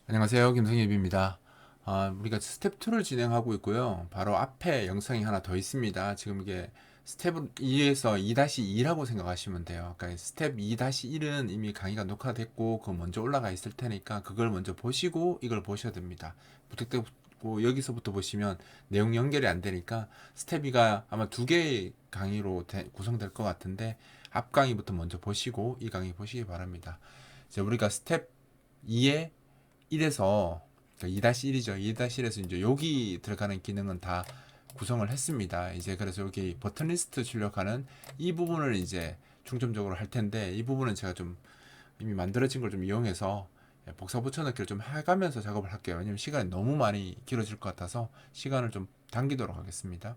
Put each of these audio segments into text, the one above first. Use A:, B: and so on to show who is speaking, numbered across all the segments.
A: 안녕하세요. 김성엽입니다. 우리가 스텝 2를 진행하고 있고요. 바로 앞에 영상이 하나 더 있습니다. 지금 이게 스텝 2에서 2-2라고 생각하시면 돼요. 그러니까 스텝 2-1은 이미 강의가 녹화됐고 그거 먼저 올라가 있을 테니까 그걸 먼저 보시고 이걸 보셔야 됩니다. 부탁드리고 여기서부터 보시면 내용 연결이 안 되니까 스텝 2가 아마 두 개의 강의로 구성될 것 같은데 앞 강의부터 먼저 보시고 이 강의 보시기 바랍니다. 이제 우리가 스텝 2에 1에서 그러니까 2-1이죠. 2-1에서 이제 여기 들어가는 기능은 다 구성을 했습니다. 이제 그래서 여기 버튼 리스트 출력하는 이 부분을 이제 중점적으로 할 텐데 이 부분은 제가 좀 이미 만들어진 걸 좀 이용해서 복사 붙여넣기를 좀 해가면서 작업을 할게요. 왜냐면 시간이 너무 많이 길어질 것 같아서 시간을 좀 당기도록 하겠습니다.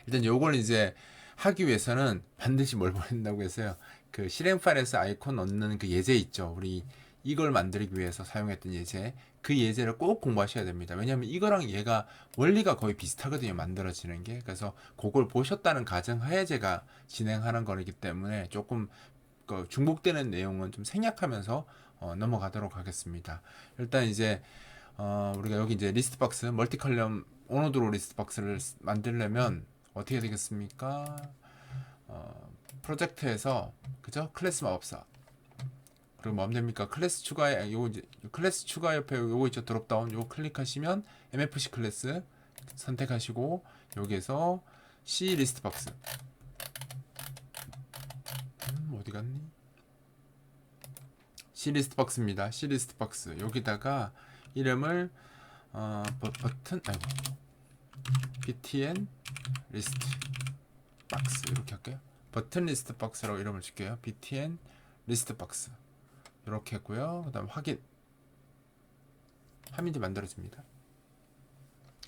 A: 일단 요걸 이제 하기 위해서는 반드시 뭘 보낸다고 했어요. 그 실행 파일에서 아이콘 넣는 그 예제 있죠. 우리 이걸 만들기 위해서 사용했던 예제. 그 예제를 꼭 공부하셔야 됩니다. 왜냐하면 이거랑 얘가 원리가 거의 비슷하거든요. 만들어지는 게. 그래서 그걸 보셨다는 가정하에 제가 진행하는 거기 때문에 조금 그 중복되는 내용은 좀 생략하면서 넘어가도록 하겠습니다. 일단 이제 우리가 여기 이제 리스트 박스, 멀티 컬럼 오노드로 리스트 박스를 만들려면 어떻게 되겠습니까? 프로젝트에서 그죠? 클래스 마법사. 그리고 뭐 하면 됩니까? 클래스 추가에 요거 이제 클래스 추가 옆에 요거 있죠? 드롭다운 요거 클릭하시면 MFC 클래스 선택하시고 여기에서 C 리스트 박스. 어디 갔니? C 리스트 박스입니다. C 리스트 박스. 여기다가 이름을 버튼 아이고 btn 리스트 박스 이렇게 할게요. 버튼 리스트 박스라고 이름을 줄게요. btn 리스트 박스 이렇게 했고요. 그 다음 확인 하면 이제 만들어집니다.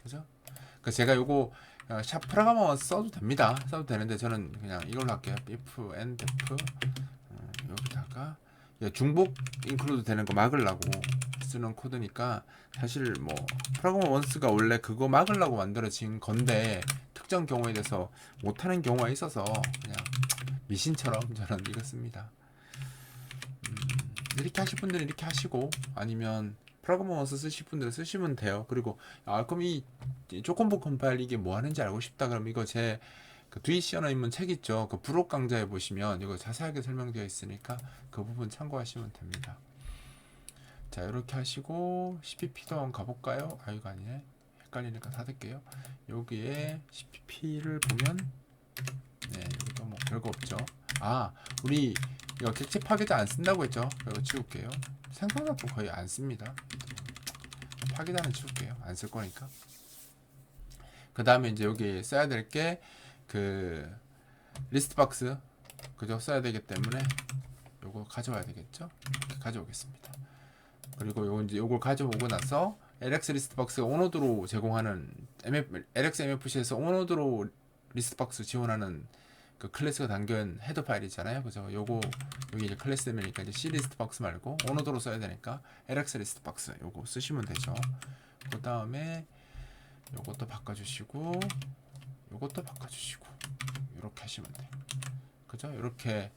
A: 그죠? 그러니까 제가 요거 샵 프로그래머 써도 됩니다. 써도 되는데 저는 그냥 이걸로 할게요. if and def 여기다가 중복 인클루드 되는 거 막으려고 쓰는 코드니까 사실 뭐 프로그래머 원스가 원래 그거 막으려고 만들어진 건데 특정 경우에 대해서 못하는 경우가 있어서 그냥 미신처럼 저는 이거 씁니다. 이렇게 하실 분들은 이렇게 하시고 아니면 프로그래머 원스 쓰실 분들은 쓰시면 돼요. 그리고 그럼 이 조건부 컴파일 이게 뭐 하는지 알고 싶다 그럼 이거 제그 뒤시 언어 입문 책 있죠. 그 부록 강좌에 보시면 이거 자세하게 설명되어 있으니까 그 부분 참고하시면 됩니다. 자 이렇게 하시고 CPP도 한번 가볼까요? 이거 아니네. 헷갈리니까 닫을게요. 여기에 CPP를 보면 네 여기도 뭐 별거 없죠. 우리 이거 객체 파괴자 안 쓴다고 했죠? 이거 지울게요. 생각나도 거의 안 씁니다. 파괴자는 지울게요. 안 쓸 거니까. 그 다음에 이제 여기 써야 될 게 그 리스트 박스 그죠? 써야 되기 때문에 요거 가져와야 되겠죠? 이렇게 가져오겠습니다. 그리고 요 이제 요걸 가져오고 나서 LX 리스트 박스가 온오드로 제공하는 LX MFC에서 온오드로 리스트 박스 지원하는 그 클래스가 담긴 헤더 파일 있잖아요. 그죠? 요거 여기 이제 클래스면이니까 이제 C 리스트 박스 말고 온오드로 써야 되니까 LX 리스트 박스 요거 쓰시면 되죠. 그 다음에 요것도 바꿔주시고 요것도 바꿔주시고 이렇게 하시면 돼요. 그죠? 이렇게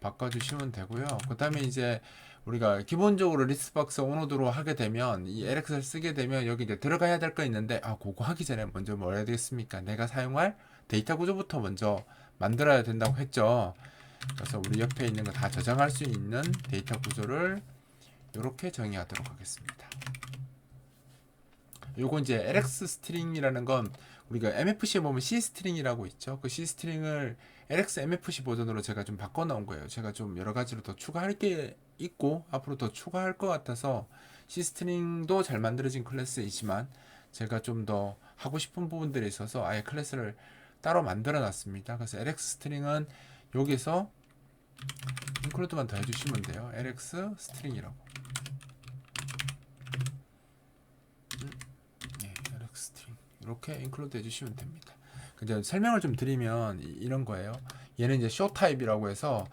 A: 바꿔주시면 되고요. 그 다음에 이제 우리가 기본적으로 리스트박스 온오드로 하게 되면 이 LX를 쓰게 되면 여기 이제 들어가야 될 거 있는데 그거 하기 전에 먼저 뭘 해야 되겠습니까? 내가 사용할 데이터 구조부터 먼저 만들어야 된다고 했죠. 그래서 우리 옆에 있는 거 다 저장할 수 있는 데이터 구조를 이렇게 정의하도록 하겠습니다. 요거 이제 LX 스트링이라는 건 우리가 MFC에 보면 C 스트링이라고 있죠. 그 C 스트링을 LX MFC 버전으로 제가 좀 바꿔 놓은 거예요. 제가 좀 여러 가지로 더 추가할 게 있고 앞으로 더 추가할 것 같아서 C 스트링도 잘 만들어진 클래스이지만 제가 좀 더 하고 싶은 부분들이 있어서 아예 클래스를 따로 만들어 놨습니다. 그래서 LX 스트링은 여기서 인클루드만 더 해주시면 돼요. LX 스트링이라고. LX 스트링 이렇게 인클루드 해주시면 됩니다. 근데 설명을 좀 드리면 이런 거예요. 얘는 이제 쇼 타입이라고 해서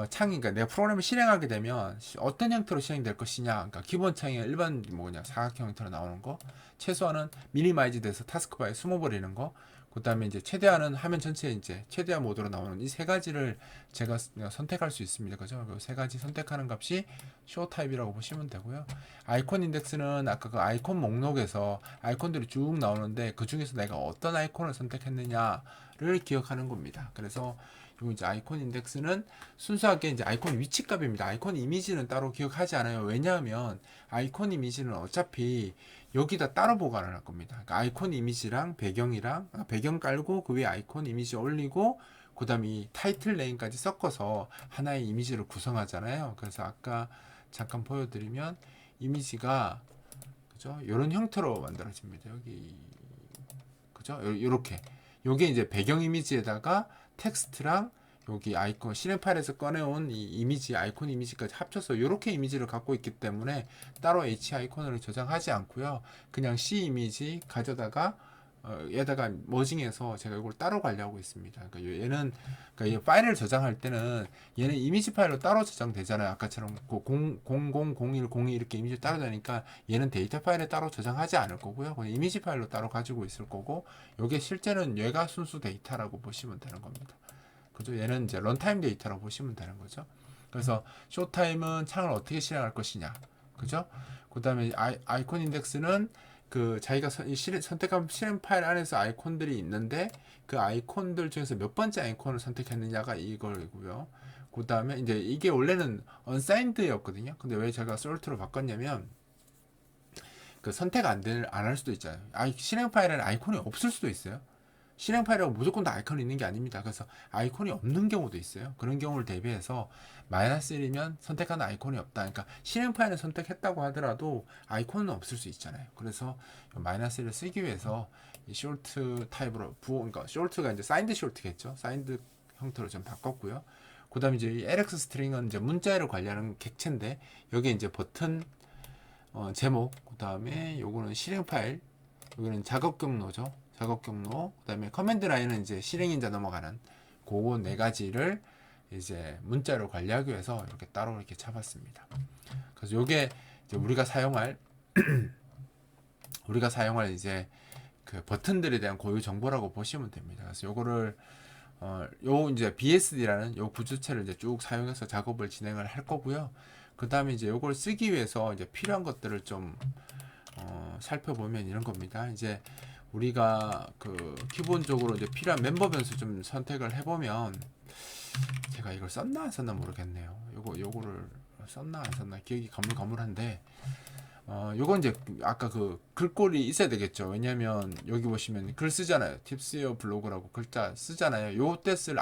A: 창이 그러니까 내가 프로그램을 실행하게 되면 어떤 형태로 실행될 것이냐. 그러니까 기본 창이 일반 뭐 그냥 사각형 형태로 나오는 거, 최소한은 미니마이즈 돼서 타스크바에 숨어버리는 거, 그다음에 이제 최대화는 화면 전체 이제 최대화 모드로 나오는 이 세 가지를 제가 선택할 수 있습니다. 그죠? 그 세 가지 선택하는 값이 쇼 타입이라고 보시면 되고요. 아이콘 인덱스는 아까 그 아이콘 목록에서 아이콘들이 쭉 나오는데 그 중에서 내가 어떤 아이콘을 선택했느냐를 기억하는 겁니다. 그래서 요 이제 아이콘 인덱스는 순수하게 이제 아이콘 위치 값입니다. 아이콘 이미지는 따로 기억하지 않아요. 왜냐하면 아이콘 이미지는 어차피 여기다 따로 보관을 할 겁니다. 그러니까 아이콘 이미지랑 배경이랑 배경 깔고 그 위에 아이콘 이미지 올리고 그다음에 이 타이틀 네임까지 섞어서 하나의 이미지를 구성하잖아요. 그래서 아까 잠깐 보여드리면 이미지가 그죠? 이런 형태로 만들어집니다. 여기 그죠? 요렇게 요게 이제 배경 이미지에다가 텍스트랑 여기 아이콘 실행 파일에서 꺼내온 이 이미지 아이콘 이미지까지 합쳐서 이렇게 이미지를 갖고 있기 때문에 따로 H 아이콘을 저장하지 않고요. 그냥 C 이미지 가져다가 얘다가 머징해서 제가 이걸 따로 관리하고 있습니다. 그러니까 얘는 그러니까 이 파일을 저장할 때는 얘는 이미지 파일로 따로 저장되잖아요. 아까처럼 000102 이렇게 이미지 따로 되니까 얘는 데이터 파일에 따로 저장하지 않을 거고요. 그냥 이미지 파일로 따로 가지고 있을 거고 이게 실제는 얘가 순수 데이터라고 보시면 되는 겁니다. 그죠? 얘는 이제 런타임 데이터라고 보시면 되는 거죠. 그래서 쇼타임은 창을 어떻게 실행할 것이냐. 그죠? 그 다음에 아이콘 인덱스는 그 자기가 선택한 실행 파일 안에서 아이콘들이 있는데 그 아이콘들 중에서 몇 번째 아이콘을 선택했느냐가 이거고요. 그 다음에 이제 이게 원래는 unsigned였거든요. 근데 왜 제가 sort로 바꿨냐면 그 선택 안 할 수도 있잖아요. 실행 파일에는 아이콘이 없을 수도 있어요. 실행 파일이라고 무조건 다 아이콘이 있는 게 아닙니다. 그래서 아이콘이 없는 경우도 있어요. 그런 경우를 대비해서 -1이면 선택하는 아이콘이 없다. 그러니까 실행 파일을 선택했다고 하더라도 아이콘은 없을 수 있잖아요. 그래서 -1을 쓰기 위해서 이 short 타입으로 그러니까 short가 이제 signed short겠죠. signed 형태로 좀 바꿨고요. 그다음에 이제 이 LX 스트링은 이제 문자를 관리하는 객체인데 여기 이제 버튼 제목, 그다음에 요거는 실행 파일, 여기는 작업 경로죠. 작업 경로, 그다음에 커맨드 라인은 이제 실행인자 넘어가는 그거 네 가지를 이제 문자로 관리하기 위해서 이렇게 따로 이렇게 잡았습니다. 그래서 요게 이제 우리가 사용할 이제 그 버튼들에 대한 고유 정보라고 보시면 됩니다. 그래서 요거를 요 이제 BSD라는 요 구조체를 이제 쭉 사용해서 작업을 진행을 할 거고요. 그 다음에 이제 요걸 쓰기 위해서 이제 필요한 것들을 좀 살펴보면 이런 겁니다. 이제 우리가 그 기본적으로 이제 필요한 멤버 변수 좀 선택을 해보면 제가 이걸 썼나 안 썼나 모르겠네요. 요거를 썼나 안 썼나 기억이 가물가물한데 요건 이제 아까 그 글꼴이 있어야 되겠죠. 왜냐면 여기 보시면 글 쓰잖아요. 팁스웨어 블로그라고 글자 쓰잖아요. 요때 쓸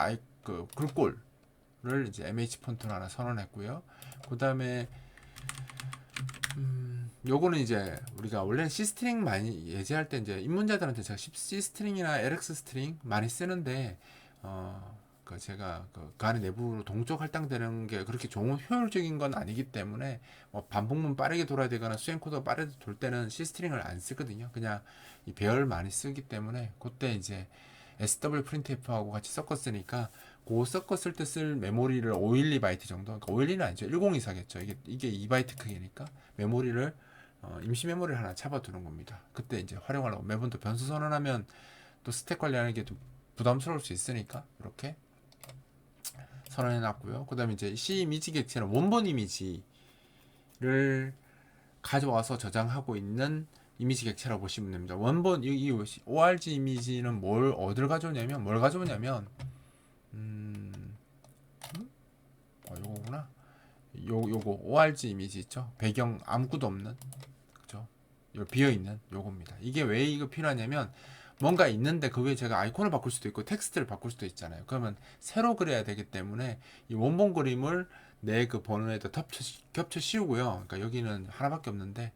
A: 그 글꼴을 이제 MH 폰트로 하나 선언했고요. 그 다음에 요거는 이제 우리가 원래는 C 스트링 많이 예제할 때 이제 입문자들한테 제가 C 스트링이나 LX 스트링 많이 쓰는데 그 제가 그 안에 내부로 동적 할당되는 게 그렇게 좋은 효율적인 건 아니기 때문에 반복문 빠르게 돌아야 되거나 수행 코드가 빠르게 돌 때는 C 스트링을 안 쓰거든요. 그냥 이 배열 많이 쓰기 때문에 그때 이제 SW printf하고 같이 섞었으니까 그 섞었을 때 쓸 메모리를 512바이트 정도, 그러니까 512는 아니죠. 1024겠죠. 이게 2바이트 크기니까 메모리를 임시 메모리를 하나 잡아두는 겁니다. 그때 이제 활용하려고 매번 또 변수 선언하면 또 스택 관리하는 게 좀 부담스러울 수 있으니까 이렇게 선언해 놨고요. 그 다음에 이제 C 이미지 객체는 원본 이미지를 가져와서 저장하고 있는 이미지 객체라고 보시면 됩니다. 원본 이 ORG 이미지는 어딜 가져오냐면 요거구나. 요거 ORG 이미지 있죠. 배경 아무것도 없는 그죠? 비어 있는 요겁니다. 이게 왜 이거 필요하냐면 뭔가 있는데 그 위에 제가 아이콘을 바꿀 수도 있고 텍스트를 바꿀 수도 있잖아요. 그러면 새로 그려야 되기 때문에 이 원본 그림을 내 그 번호에다 겹쳐 씌우고요. 그러니까 여기는 하나밖에 없는데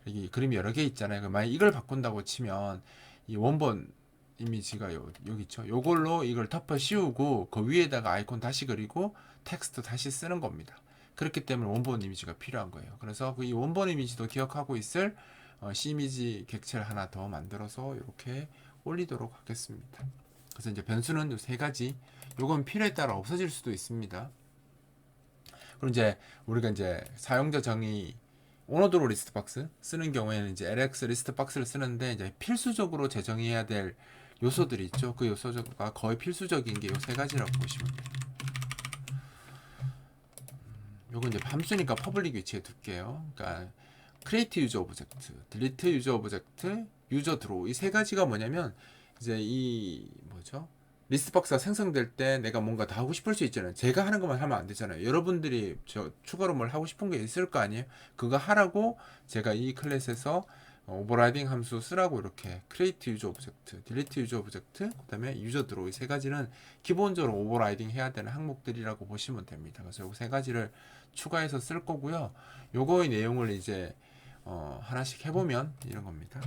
A: 여기 그림이 여러 개 있잖아요. 만약 이걸 바꾼다고 치면 이 원본 이미지가 여기 있죠. 요걸로 이걸 덮어 씌우고 그 위에다가 아이콘 다시 그리고 텍스트 다시 쓰는 겁니다. 그렇기 때문에 원본 이미지가 필요한 거예요. 그래서 이 원본 이미지도 기억하고 있을 C 이미지 객체를 하나 더 만들어서 이렇게 올리도록 하겠습니다. 그래서 이제 변수는 세 가지. 요건 필요에 따라 없어질 수도 있습니다. 그리고 이제 우리가 이제 사용자 정의 오너드로 리스트 박스 쓰는 경우에는 이제 LX 리스트 박스를 쓰는데 이제 필수적으로 재정해야 될 요소들이 있죠. 그 요소가 거의 필수적인 게 요 세 가지라고 보시면 돼요. 요건 이제 함수니까 퍼블릭 위치에 둘게요. 그러니까 create user object, delete user object, user draw 이 세 가지가 뭐냐면 이제 이 뭐죠? 리스트 박스가 생성될 때 내가 뭔가 다 하고 싶을 수 있잖아요. 제가 하는 것만 하면 안 되잖아요. 여러분들이 저 추가로 뭘 하고 싶은 게 있을 거 아니에요. 그거 하라고 제가 이 클래스에서 오버라이딩 함수 쓰라고 이렇게 create user object, delete user object, 그다음에 user draw 이 세 가지는 기본적으로 오버라이딩 해야 되는 항목들이라고 보시면 됩니다. 그래서 이 세 가지를 추가해서 쓸 거고요. 요거의 내용을 이제 하나씩 해보면 이런 겁니다.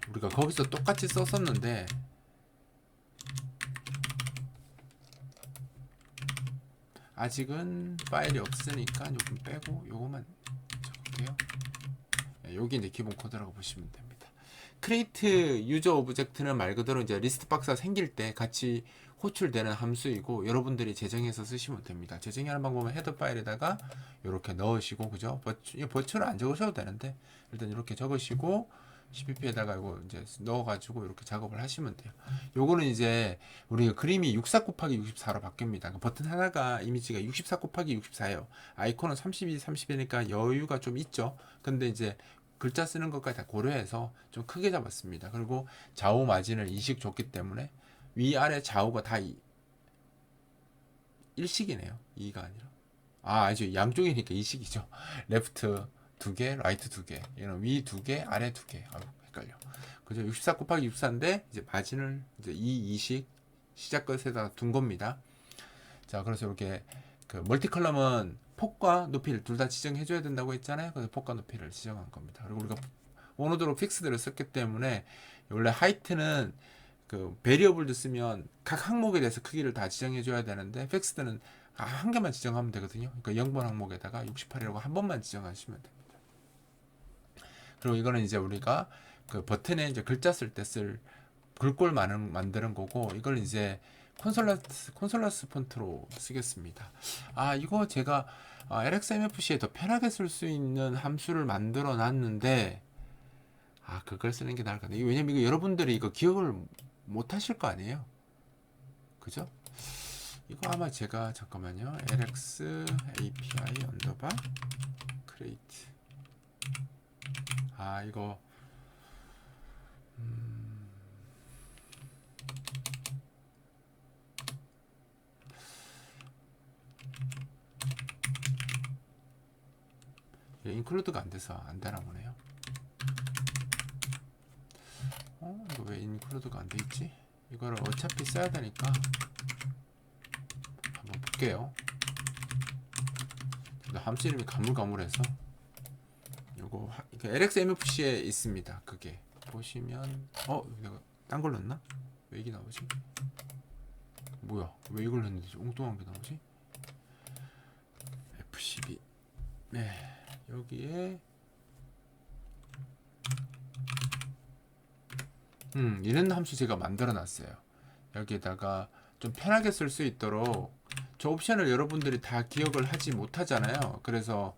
A: 우리가 거기서 똑같이 썼었는데 아직은 파일이 없으니까 조금 빼고 요거만 적을게요. 여기 이제 기본 코드라고 보시면 됩니다. create user object는 말 그대로 이제 리스트 박스가 생길 때 같이 호출되는 함수이고 여러분들이 제정해서 쓰시면 됩니다. 제정하는 방법은 헤더 파일에다가 이렇게 넣으시고 그죠? 버추는 안 적으셔도 되는데 일단 이렇게 적으시고 cpp에다가 이거 이제 넣어가지고 이렇게 작업을 하시면 돼요. 요거는 이제 우리가 그림이 64 곱하기 64로 바뀝니다. 버튼 하나가 이미지가 64 곱하기 64예요. 아이콘은 32, 30이니까 여유가 좀 있죠. 근데 이제 글자 쓰는 것까지 다 고려해서 좀 크게 잡았습니다. 그리고 좌우 마진을 2씩 줬기 때문에 위아래 좌우가 다 일식이네요. 2가 아니라. 아니죠. 양쪽이니까 2식이죠. 레프트 2개, 라이트 2개. 얘는 위 2개, 아래 2개. 아유, 헷갈려. 그죠? 64 곱하기 64인데 이제 마진을 이제 2식 시작 끝에다 둔 겁니다. 자, 그래서 이렇게 그 멀티컬럼은 폭과 높이를 둘 다 지정해 줘야 된다고 했잖아요. 그래서 폭과 높이를 지정한 겁니다. 그리고 우리가 오노드로 픽스드를 썼기 때문에 원래 하이트는 그 베리어블도 쓰면 각 항목에 대해서 크기를 다 지정해 줘야 되는데 픽스드는 한 개만 지정하면 되거든요. 그러니까 0번 항목에다가 68이라고 한 번만 지정하시면 됩니다. 그리고 이거는 이제 우리가 그 버튼에 이제 글자 쓸 때 쓸 글꼴 만드는 거고 이걸 이제 콘솔러스 폰트로 쓰겠습니다. 이거 제가 LXMFC에 더 편하게 쓸 수 있는 함수를 만들어 놨는데 그걸 쓰는 게 나을 것 같아요. 왜냐면 이거 여러분들이 이거 기억을 못 하실 거 아니에요. 그죠? 이거 아마 제가 잠깐만요. LX API 언더바 create 이거 인클루드가 안 돼서 안 되나 보네요. 이거 왜 인클루드가 안 돼 있지? 이거를 어차피 써야 되니까 한번 볼게요. 함수 이름이 가물가물해서 요거 LXMFC에 있습니다. 그게 보시면 내가 딴 걸 넣었나? 왜 이게 나오지? 뭐야? 왜 이걸 넣는지 엉뚱한 게 나오지? F12 네 여기에 이런 함수 제가 만들어 놨어요. 여기에다가 좀 편하게 쓸 수 있도록 저 옵션을 여러분들이 다 기억을 하지 못하잖아요. 그래서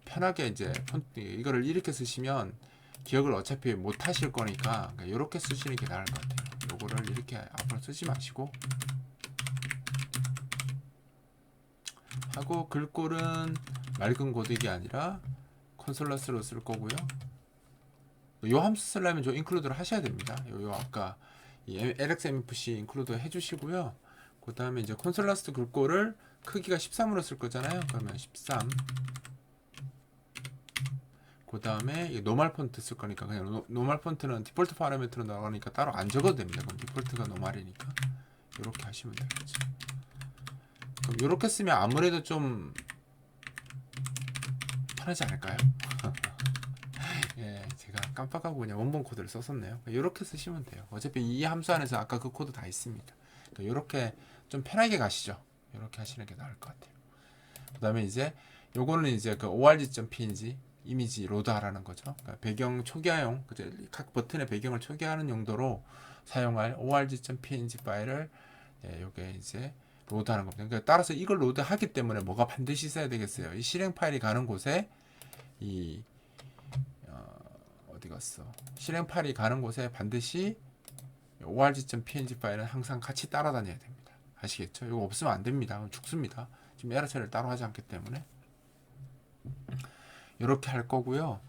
A: 편하게 이제 이거를 이렇게 쓰시면 기억을 어차피 못 하실 거니까 이렇게 쓰시는 게 나을 것 같아요. 요거를 이렇게 앞으로 쓰지 마시고 하고 글꼴은 맑은 고딕이 아니라 컨솔러스로 쓸 거고요. 요 함수 쓰려면 저 인클루드를 하셔야 됩니다. 요 아까 이 LXMFC 인클루드 해주시고요. 그 다음에 이제 콘솔러스 글꼴을 크기가 13으로 쓸 거잖아요. 그러면 13. 그 다음에 노멀 폰트 쓸 거니까 그냥 노멀 폰트는 디폴트 파라미터로 나가니까 따로 안 적어도 됩니다. 그럼 디폴트가 노멀이니까 이렇게 하시면 되겠죠. 그럼 이렇게 쓰면 아무래도 좀 편하지 않을까요? 예, 제가 깜빡하고 그냥 원본 코드를 썼었네요. 이렇게 쓰시면 돼요. 어차피 이 함수 안에서 아까 그 코드 다 있습니다. 이렇게 좀 편하게 가시죠. 이렇게 하시는 게 나을 것 같아요. 그 다음에 이제 요거는 이제 그 org.png 이미지 로드하라는 거죠. 그러니까 배경 초기화용, 각 버튼의 배경을 초기화하는 용도로 사용할 org.png 파일을 요게 이제 로드하는 겁니다. 그러니까 따라서 이걸 로드하기 때문에 뭐가 반드시 있어야 되겠어요. 이 실행 파일이 가는 곳에 이 어디 갔어? 실행팔이 가는 곳에 반드시 org.png 파일은 항상 같이 따라다녀야 됩니다. 아시겠죠? 이거 없으면 안 됩니다. 죽습니다. 지금 에러 처리를 따로 하지 않기 때문에 이렇게 할 거고요.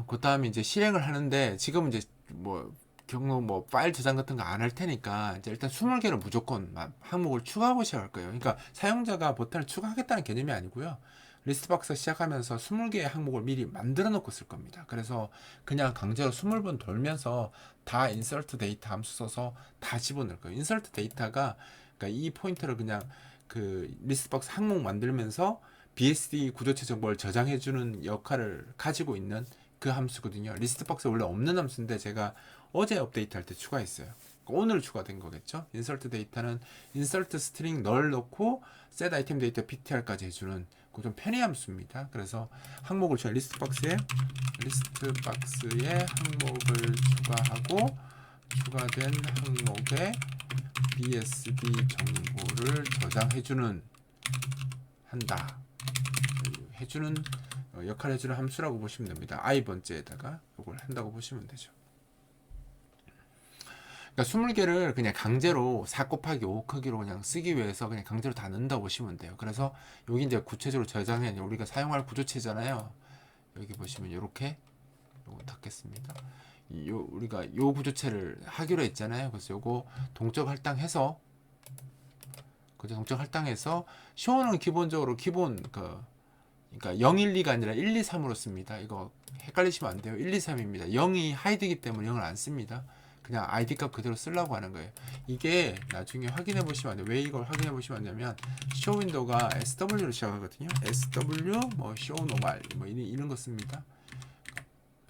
A: 그 다음에 이제 실행을 하는데 지금 이제 뭐 경로 뭐 파일 저장 같은 거 안 할 테니까 이제 일단 20개를 무조건 항목을 추가하고 시작할 거예요. 그러니까 사용자가 버튼을 추가하겠다는 개념이 아니고요. 리스트박스 시작하면서 20개의 항목을 미리 만들어 놓고 쓸 겁니다. 그래서 그냥 강제로 20번 돌면서 다 인서트 데이터 함수 써서 다 집어넣을 거예요. 인서트 데이터가 그러니까 이 포인터를 그냥 그 리스트박스 항목 만들면서 BSD 구조체 정보를 저장해주는 역할을 가지고 있는 그 함수거든요. 리스트박스에 원래 없는 함수인데 제가 어제 업데이트할 때 추가했어요. 오늘 추가된 거겠죠. 인서트 데이터는 인서트 스트링 null 넣고 set item 데이터 ptr까지 해주는 그 좀 편의 함수입니다. 그래서 항목을 제가 리스트박스에 항목을 추가하고 추가된 항목에 BSD 정보를 저장해주는 한다. 해주는 역할을 해주는 함수라고 보시면 됩니다. i 번째에다가 이걸 한다고 보시면 되죠. 그러니까 20개를 그냥 강제로 4 곱하기 5 크기로 그냥 쓰기 위해서 그냥 강제로 다 넣는다고 보시면 돼요. 그래서 여기 이제 구체적으로 저장해 우리가 사용할 구조체잖아요. 여기 보시면 이렇게 요거 닫겠습니다. 우리가 요 구조체를 하기로 했잖아요. 그래서 요거 동적 할당해서 그죠? 동적 할당해서 쇼는 기본적으로 기본 그러니까 0, 1, 2가 아니라 1, 2, 3으로 씁니다. 이거 헷갈리시면 안 돼요. 1, 2, 3입니다. 0이 하이드이기 때문에 0을 안 씁니다. 그냥 ID 값 그대로 쓰려고 하는 거예요. 이게 나중에 확인해 보시면 안 돼요. 왜 이걸 확인해 보시면 안 되냐면 쇼 윈도우가 SW로 시작하거든요. SW 뭐 쇼 노멀 뭐 이런 거 씁니다.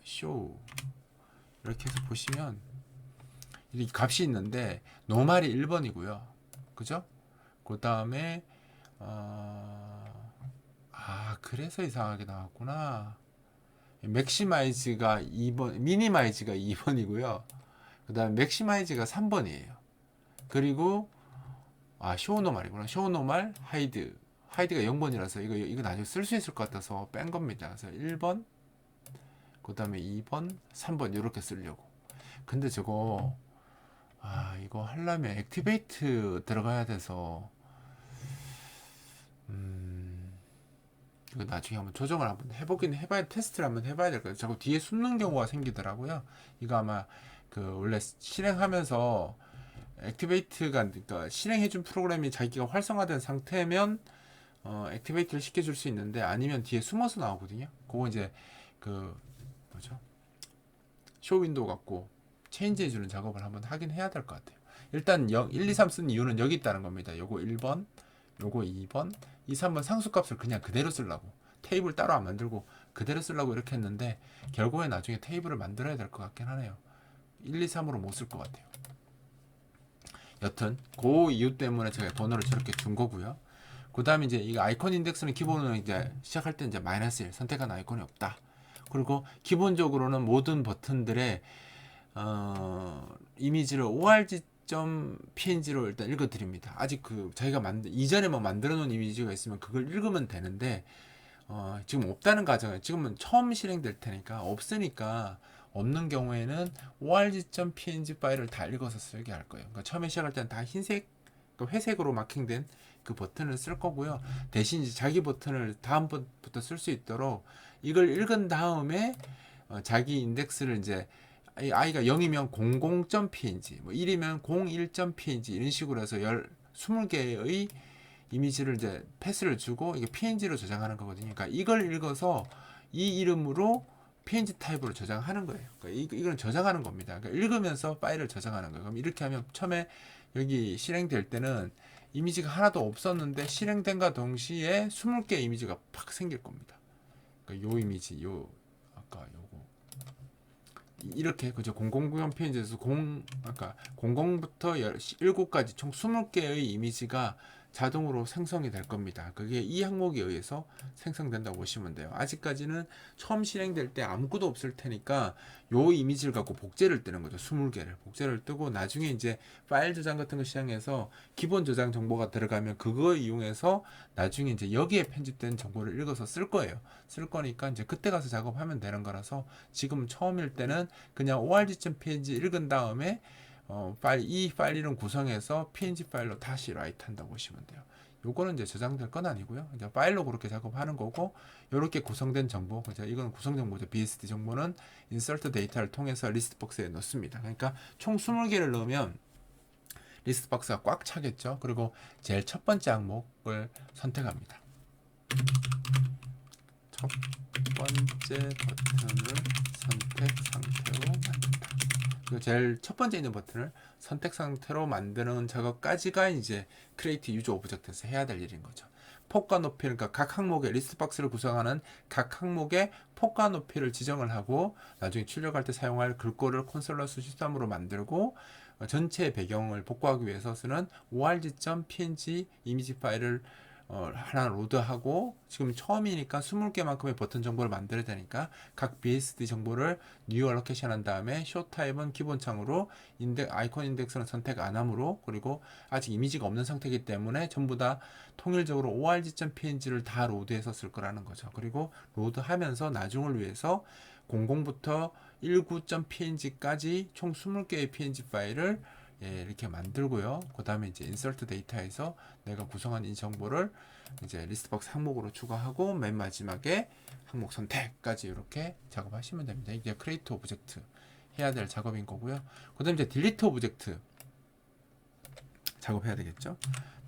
A: 쇼 이렇게 해서 보시면 이 값이 있는데 노멀이 1번이고요. 그죠? 그 다음에 그래서 이상하게 나왔구나. 맥시마이즈가 2번, 미니마이즈가 2번이고요. 그 다음에 맥시마이즈가 3번이에요. 그리고 쇼노말이구나. 쇼노말 하이드가 0번이라서 이거 나중에 쓸 수 있을 것 같아서 뺀 겁니다. 그래서 1번, 그 다음에 2번, 3번 이렇게 쓰려고. 근데 저거 이거 하려면 액티베이트 들어가야 돼서 이거 나중에 한번 조정을 한번 해봐야 테스트를 한번 해봐야 될 거예요. 자꾸 뒤에 숨는 경우가 생기더라고요. 이거 아마 원래 실행하면서 액티베이트가 그러니까 실행해준 프로그램이 자기가 활성화된 상태면 액티베이트를 시켜줄 수 있는데 아니면 뒤에 숨어서 나오거든요. 그거 이제 뭐죠? 쇼 윈도우 갖고 체인지 해주는 작업을 한번 하긴 해야 될 것 같아요. 일단 1, 2, 3 쓴 이유는 여기 있다는 겁니다. 요거 1번, 요거 2번, 2, 3번 상수값을 그냥 그대로 쓰려고 테이블 따로 안 만들고 그대로 쓰려고 이렇게 했는데 결국에 나중에 테이블을 만들어야 될 것 같긴 하네요. 1, 2, 3으로 못 쓸 것 같아요. 여튼 그 이유 때문에 제가 번호를 저렇게 준 거고요. 그 다음에 이제 이 아이콘 인덱스는 기본으로 이제 시작할 때 이제 -1 선택한 아이콘이 없다. 그리고 기본적으로는 모든 버튼들의 이미지를 org.png로 일단 읽어드립니다. 아직 자기가 이전에 뭐 만들어 놓은 이미지가 있으면 그걸 읽으면 되는데 지금 없다는 가정에 지금은 처음 실행될 테니까 없으니까 없는 경우에는 org.png 파일을 다 읽어서 쓰게 할 거예요. 그러니까 처음에 시작할 때는 다 흰색, 회색으로 마킹된 그 버튼을 쓸 거고요. 대신 이제 자기 버튼을 다음부터 쓸 수 있도록 이걸 읽은 다음에 자기 인덱스를 이제 i가 0이면 00.png, 뭐 1이면 01.png 이런 식으로 해서 20개의 이미지를 이제 패스를 주고 이게 png로 저장하는 거거든요. 그러니까 이걸 읽어서 이 이름으로 png 타입으로 저장하는 거예요. 그러니까 이건 저장하는 겁니다. 그러니까 읽으면서 파일을 저장하는 거예요. 그럼 이렇게 하면 처음에 여기 실행될 때는 이미지가 하나도 없었는데 실행된과 동시에 20개 이미지가 팍 생길 겁니다. 그러니까 요 이미지, 아까 요거 이렇게 그죠? 009형 png에서 아까 00부터 17까지 총 20개의 이미지가 자동으로 생성이 될 겁니다. 그게 이 항목에 의해서 생성된다고 보시면 돼요. 아직까지는 처음 실행될 때 아무것도 없을 테니까 요 이미지를 갖고 복제를 뜨는 거죠. 20개를 복제를 뜨고 나중에 이제 파일 저장 같은 거 시행해서 기본 저장 정보가 들어가면 그거 이용해서 나중에 이제 여기에 편집된 정보를 읽어서 쓸 거예요. 쓸 거니까 이제 그때 가서 작업하면 되는 거라서 지금 처음일 때는 그냥 org.png 읽은 다음에 이 파일 이름 구성해서 png 파일로 다시 라이트 한다고 보시면 돼요. 요거는 이제 저장될 건 아니고요. 이제 파일로 그렇게 작업하는 거고, 이렇게 구성된 정보, 그죠? 이건 구성 정보죠. BSD 정보는 인서트 데이터를 통해서 리스트 박스에 넣습니다. 그러니까 총 20개를 넣으면 리스트 박스가 꽉 차겠죠. 그리고 제일 첫 번째 항목을 선택합니다. 첫 번째 버튼을 선택 상태로 만든다. 제일 첫 번째 있는 버튼을 선택 상태로 만드는 작업까지가 이제 크리에이트 유저 오브젝트에서 해야 될 일인 거죠. 폭과 높이, 그러니까 각 항목의 리스트 박스를 구성하는 각 항목의 폭과 높이를 지정을 하고 나중에 출력할 때 사용할 글꼴을 콘솔러스 13으로 만들고 전체 배경을 복구하기 위해서 쓰는 org.png 이미지 파일을 하나 로드하고, 지금 처음이니까 20개만큼의 버튼 정보를 만들어야 되니까 각 BSD 정보를 뉴 알로케이션 한 다음에 쇼 타입은 기본 창으로 아이콘 인덱스는 선택 안 하므로, 그리고 아직 이미지가 없는 상태이기 때문에 전부 다 통일적으로 org.png를 다 로드해서 쓸 거라는 거죠. 그리고 로드하면서 나중을 위해서 00부터 19.png까지 총 20개의 png 파일을 이렇게 만들고요. 그 다음에 이제 인서트 데이터에서 내가 구성한 이 정보를 이제 리스트박스 항목으로 추가하고 맨 마지막에 항목 선택까지 이렇게 작업하시면 됩니다. 이게 크리에이트 오브젝트 해야 될 작업인 거고요. 그 다음에 이제 딜리트 오브젝트 작업해야 되겠죠.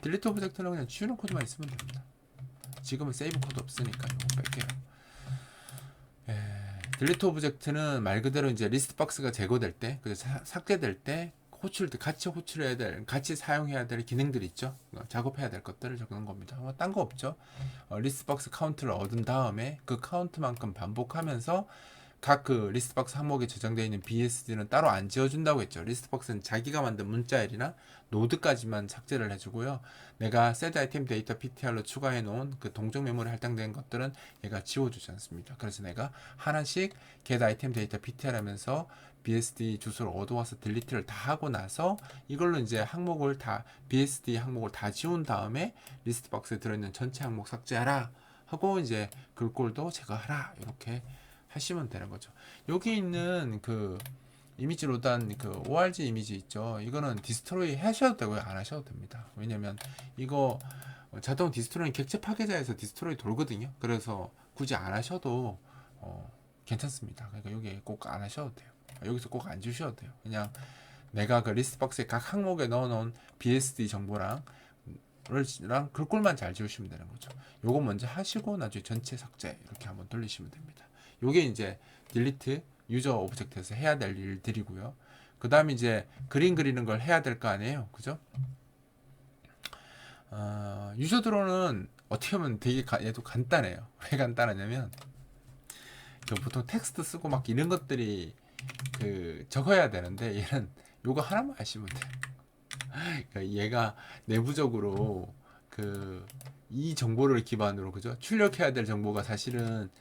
A: 딜리트 오브젝트는 그냥 지우는 코드만 있으면 됩니다. 지금은 세이브 코드 없으니까 이거 뺄게요. 딜리트 오브젝트는 말 그대로 이제 리스트 박스가 제거될 때, 삭제될 때 같이 호출해야 될, 같이 사용해야 될 기능들이 있죠. 작업해야 될 것들을 적는 겁니다. 딴 거 없죠. 리스트 박스 카운트를 얻은 다음에 그 카운트만큼 반복하면서 각 그 리스트 박스 항목에 저장되어 있는 BSD는 따로 안 지워준다고 했죠. 리스트 박스는 자기가 만든 문자열이나 노드까지만 삭제를 해주고요. 내가 set item data ptr로 추가해 놓은 그 동적 메모리 할당된 것들은 얘가 지워주지 않습니다. 그래서 내가 하나씩 get item data ptr 하면서 BSD 주소를 얻어와서 딜리트를 다 하고 나서 이걸로 이제 항목을 다 BSD 항목을 다 지운 다음에 리스트 박스에 들어있는 전체 항목 삭제하라 하고 이제 글꼴도 제거하라 이렇게 하시면 되는 거죠. 여기 있는 그 이미지 로단 그 org 이미지 있죠. 이거는 디스트로이 하셔도 되고요. 안 하셔도 됩니다. 왜냐면 이거 자동 디스트로이 객체 파괴자에서 디스트로이 돌거든요. 그래서 굳이 안 하셔도 괜찮습니다. 그러니까 여기 꼭 안 하셔도 돼요. 여기서 꼭 안 주셔도 돼요. 그냥 내가 그 리스트 박스에 각 항목에 넣어놓은 BSD 정보랑 글꼴만 잘 지우시면 되는 거죠. 요거 먼저 하시고 나중에 전체 삭제 이렇게 한번 돌리시면 됩니다. 요게 이제 딜리트 유저 오브젝트에서 해야 될 일들이고요. 그 다음에 이제 그림 그리는 걸 해야 될 거 아니에요. 그죠? 유저 드론은 어떻게 보면 되게 얘도 간단해요. 왜 간단하냐면 보통 텍스트 쓰고 막 이런 것들이 그 적어야 되는데 얘는 요거 하나만 아시면 돼요. 그러니까 얘가 내부적으로 그 이 정보를 기반으로 그죠? 출력해야 될 정보가 사실은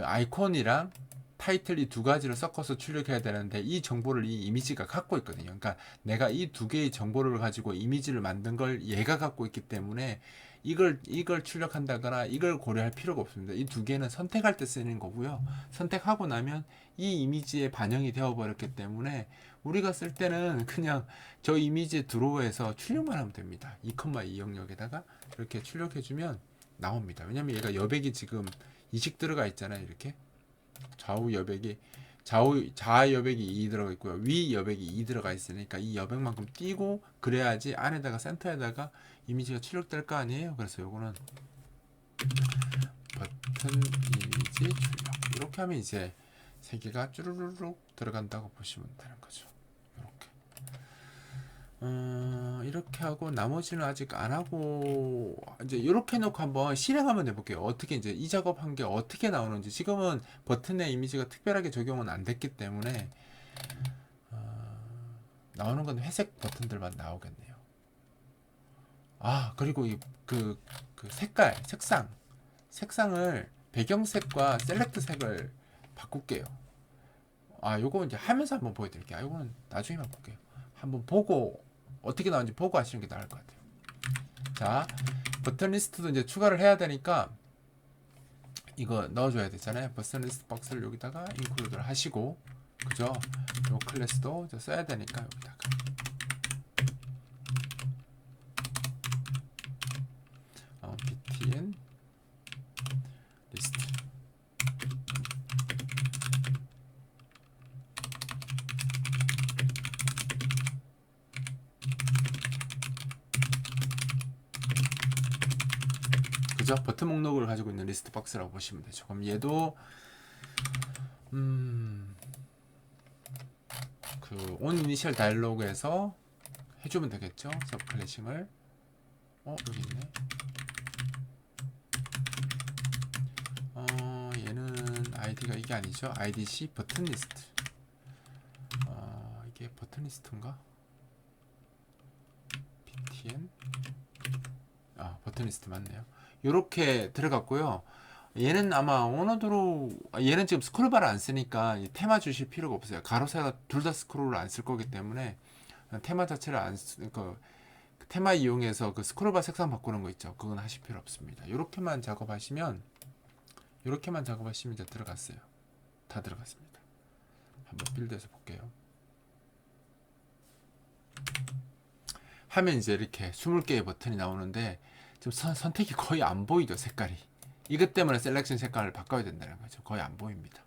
A: 아이콘이랑 타이틀 이 두 가지를 섞어서 출력해야 되는데 이 정보를 이 이미지가 갖고 있거든요. 그러니까 내가 이 두 개의 정보를 가지고 이미지를 만든 걸 얘가 갖고 있기 때문에 이걸 출력한다거나 이걸 고려할 필요가 없습니다. 이 두 개는 선택할 때 쓰는 거고요. 선택하고 나면 이 이미지에 반영이 되어 버렸기 때문에 우리가 쓸 때는 그냥 저 이미지 드로우에서 출력만 하면 됩니다. 2,2 영역에다가 이렇게 출력해주면 나옵니다. 왜냐면 얘가 여백이 지금 이식 들어가 있잖아요. 이렇게 좌우 여백이 좌 여백이 2 들어가 있고요. 위 여백이 2 들어가 있으니까 이 여백만큼 띄고 그래야지 안에다가 센터에다가 이미지가 출력될 거 아니에요. 그래서 요거는 버튼 이미지 출력 이렇게 하면 이제 세 개가 쭈루루룩 들어간다고 보시면 되는 거죠. 이렇게 하고 나머지는 아직 안 하고 이제 이렇게 해놓고 한번 실행 한번 해볼게요. 어떻게 이제 이 작업한 게 어떻게 나오는지. 지금은 버튼의 이미지가 특별하게 적용은 안 됐기 때문에 나오는 건 회색 버튼들만 나오겠네요. 그리고 그 색상을 배경색과 셀렉트 색을 바꿀게요. 요거 이제 하면서 한번 보여드릴게요. 요거는 나중에 바꿀게요. 한번 보고 어떻게 나오는지 보고 하시는 게 나을 것 같아요. 자, 버튼 리스트도 이제 추가를 해야 되니까 이거 넣어줘야 되잖아요. 버튼 리스트 박스를 여기다가 인클루드를 하시고, 그죠? 요 클래스도 이제 써야 되니까 여기다가 btn 리스트. 그죠? 버튼 목록을 가지고 있는 리스트 박스라고 보시면 되죠. 그럼 얘도 온 이니셜 다이얼로그에서 해주면 되겠죠? 서브 클래싱을 여기 있네. 얘는 아이디가 이게 아니죠? idc 버튼 리스트. 이게 버튼 리스트인가? btn 버튼 리스트 맞네요. 요렇게 들어갔고요. 얘는 아마 원어드로 얘는 지금 스크롤바를 안 쓰니까 테마 주실 필요가 없어요. 가로세가 둘 다 스크롤을 안 쓸 거기 때문에 테마 자체를 안 쓰, 테마 이용해서 그 스크롤바 색상 바꾸는 거 있죠. 그건 하실 필요 없습니다. 이렇게만 작업하시면 이제 들어갔어요. 다 들어갔습니다. 한번 빌드해서 볼게요. 하면 이제 이렇게 20개의 버튼이 나오는데 지금 선택이 거의 안 보이죠. 색깔이. 이것 때문에 셀렉션 색깔을 바꿔야 된다는 거죠. 거의 안 보입니다.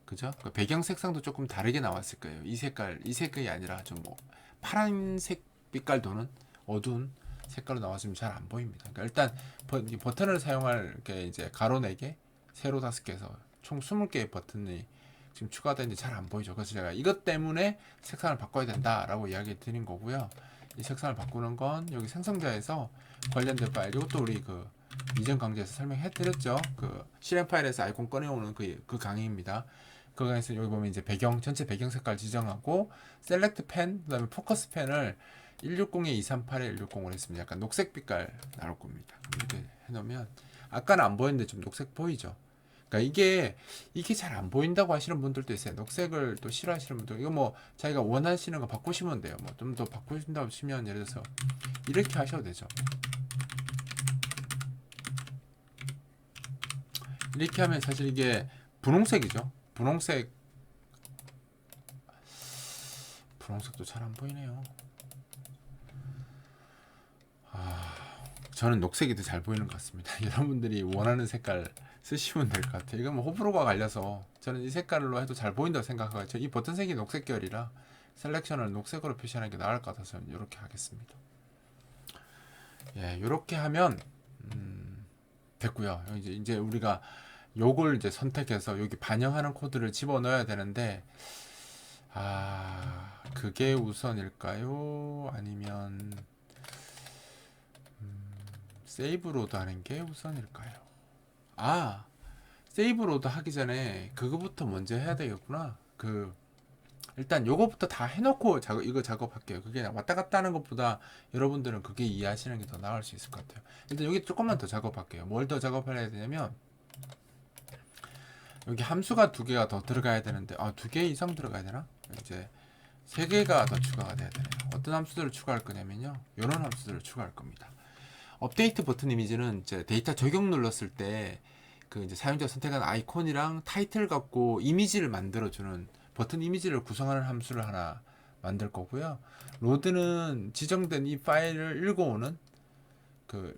A: 그죠? 그 배경 색상도 조금 다르게 나왔을 거예요. 이 색깔이 아니라 좀 뭐 파란색 빛깔 도는 어두운 색깔로 나왔으면 잘 안 보입니다. 그러니까 일단 버튼을 사용할 게 이제 가로 4개, 세로 5개 해서 총 20개의 버튼이 지금 추가되는데 잘 안 보이죠. 그래서 제가 이것 때문에 색상을 바꿔야 된다라고 이야기 드린 거고요. 이 색상을 바꾸는 건 여기 생성자에서 관련된 파일, 이것도 우리 그 이전 강좌에서 설명해 드렸죠. 그 실행 파일에서 아이콘 꺼내오는 그 강의입니다. 그 강의에서 여기 보면 이제 전체 배경 색깔 지정하고 셀렉트 펜, 그다음에 포커스 펜을 160에 238에 160으로 했습니다. 약간 녹색 빛깔 나올 겁니다. 이렇게 해놓으면 아까는 안 보였는데 좀 녹색 보이죠. 그러니까 이게 잘 안 보인다고 하시는 분들도 있어요. 녹색을 또 싫어하시는 분들, 이거 뭐 자기가 원하시는 거 바꾸시면 돼요. 뭐 좀 더 바꾸신다고 치면 예를 들어서 이렇게 하셔도 되죠. 이렇게 하면 사실 이게 분홍색이죠. 분홍색도 잘 안 보이네요. 저는 녹색이 더 잘 보이는 것 같습니다. 여러분들이 원하는 색깔 쓰시면 될 것 같아요. 이건 뭐 호불호가 갈려서 저는 이 색깔로 해도 잘 보인다고 생각하고, 이 버튼색이 녹색 계열이라 셀렉션을 녹색으로 표시하는 게 나을 것 같아서 이렇게 하겠습니다. 예, 이렇게 하면 됐고요. 이제 우리가 요걸 이제 선택해서 여기 반영하는 코드를 집어넣어야 되는데, 그게 우선일까요? 아니면 세이브 로드 하는 게 우선일까요? 세이브 로드 하기 전에 그거부터 먼저 해야 되겠구나. 일단 요거부터 다 해놓고 이거 작업할게요. 그게 왔다 갔다 하는 것보다 여러분들은 그게 이해하시는 게 더 나을 수 있을 것 같아요. 일단 여기 조금만 더 작업할게요. 뭘 더 작업해야 되냐면, 여기 함수가 2개가 더 들어가야 되는데, 2개 이상 들어가야 되나? 이제 3개가 더 추가가 돼야 되네요. 어떤 함수들을 추가할 거냐면요, 이런 함수들을 추가할 겁니다. 업데이트 버튼 이미지는 이제 데이터 적용 눌렀을 때 그 이제 사용자 선택한 아이콘이랑 타이틀 갖고 이미지를 만들어주는 버튼 이미지를 구성하는 함수를 하나 만들 거고요. 로드는 지정된 이 파일을 읽어오는,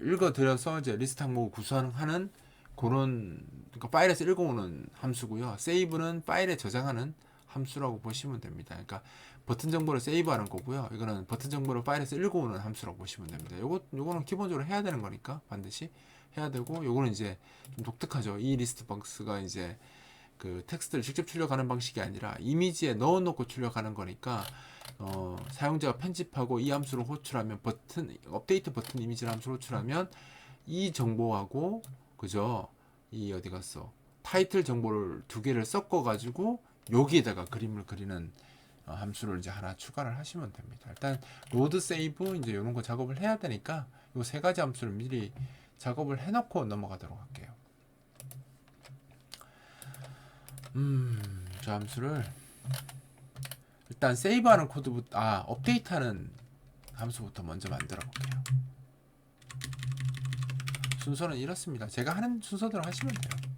A: 읽어들여서 이제 리스트 항목을 구성하는 그런, 그러니까 파일에서 읽어오는 함수고요. 세이브는 파일에 저장하는 함수라고 보시면 됩니다. 그러니까 버튼 정보를 세이브하는 거고요. 이거는 버튼 정보를 파일에서 읽어오는 함수라고 보시면 됩니다. 요거는 기본적으로 해야 되는 거니까 반드시 해야 되고, 요거는 이제 좀 독특하죠. 이 리스트 박스가 이제 그 텍스트를 직접 출력하는 방식이 아니라 이미지에 넣어놓고 출력하는 거니까, 사용자가 편집하고 이 함수를 호출하면 업데이트 버튼 이미지를 함수를 호출하면 이 정보하고, 그죠? 이 어디 갔어? 타이틀 정보를 2개를 섞어 가지고 여기에다가 그림을 그리는 함수를 이제 하나 추가를 하시면 됩니다. 일단 로드 세이브 이제 이런 거 작업을 해야 되니까 이 세 가지 함수를 미리 작업을 해놓고 넘어가도록 할게요. 저 함수를 일단 세이브하는 코드부터 업데이트하는 함수부터 먼저 만들어 볼게요. 순서는 이렇습니다. 제가 하는 순서대로 하시면 돼요.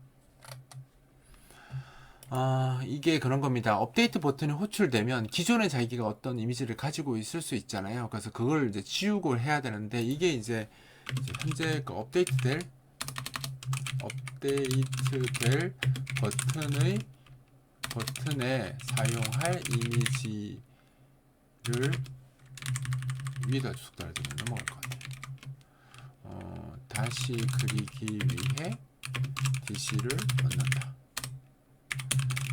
A: 이게 그런 겁니다. 업데이트 버튼이 호출되면 기존에 자기가 어떤 이미지를 가지고 있을 수 있잖아요. 그래서 그걸 이제 지우고 해야 되는데 이게 이제 현재 그 업데이트될 버튼에 사용할 이미지를 위에다 속도를 좀 넘어갈 것 같아요. 다시 그리기 위해 DC를 넣는다.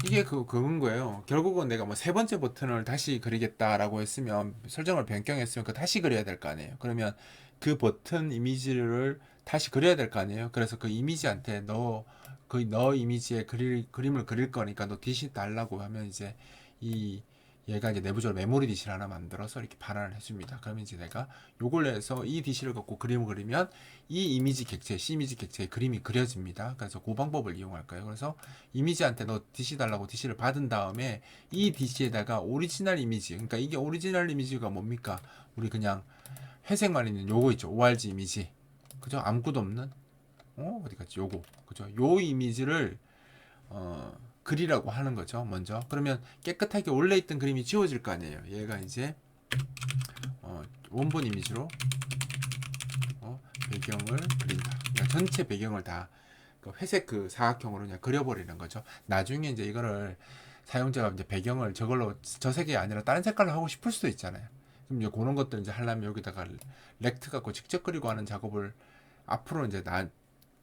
A: 이게 그건 거예요. 결국은 내가 뭐 세 번째 버튼을 다시 그리겠다라고 했으면 설정을 변경했으면 그 다시 그려야 될 거 아니에요. 그러면 그 버튼 이미지를 다시 그려야 될 거 아니에요. 그래서 그 이미지한테 너 이미지에 그림을 그릴 거니까 너 DC 달라고 하면 이제 얘가 이제 내부적으로 메모리 DC를 하나 만들어서 이렇게 반환을 해줍니다. 그러면 이제 내가 요걸 내서 이 DC를 갖고 그림을 그리면 이 이미지 객체, C 이미지 객체의 그림이 그려집니다. 그래서 그 방법을 이용할 거예요. 그래서 이미지한테 너 DC 달라고 DC를 받은 다음에 이 DC에다가 오리지널 이미지, 그러니까 이게 오리지널 이미지가 뭡니까? 우리 그냥 회색만 있는 요거 있죠. ORG 이미지. 그죠? 아무것도 없는? 어디 갔지? 요거. 그죠? 요 이미지를, 그리라고 하는 거죠. 먼저. 그러면 깨끗하게 원래 있던 그림이 지워질 거 아니에요. 얘가 이제 원본 이미지로 배경을 그린다. 그러니까 전체 배경을 다 회색 그 사각형으로 그냥 그려버리는 거죠. 나중에 이제 이거를 사용자가 이제 배경을 저걸로 저 색이 아니라 다른 색깔로 하고 싶을 수도 있잖아요. 그럼 이제 그런 것들 이제 하려면 여기다가 렉트 갖고 직접 그리고 하는 작업을 앞으로 이제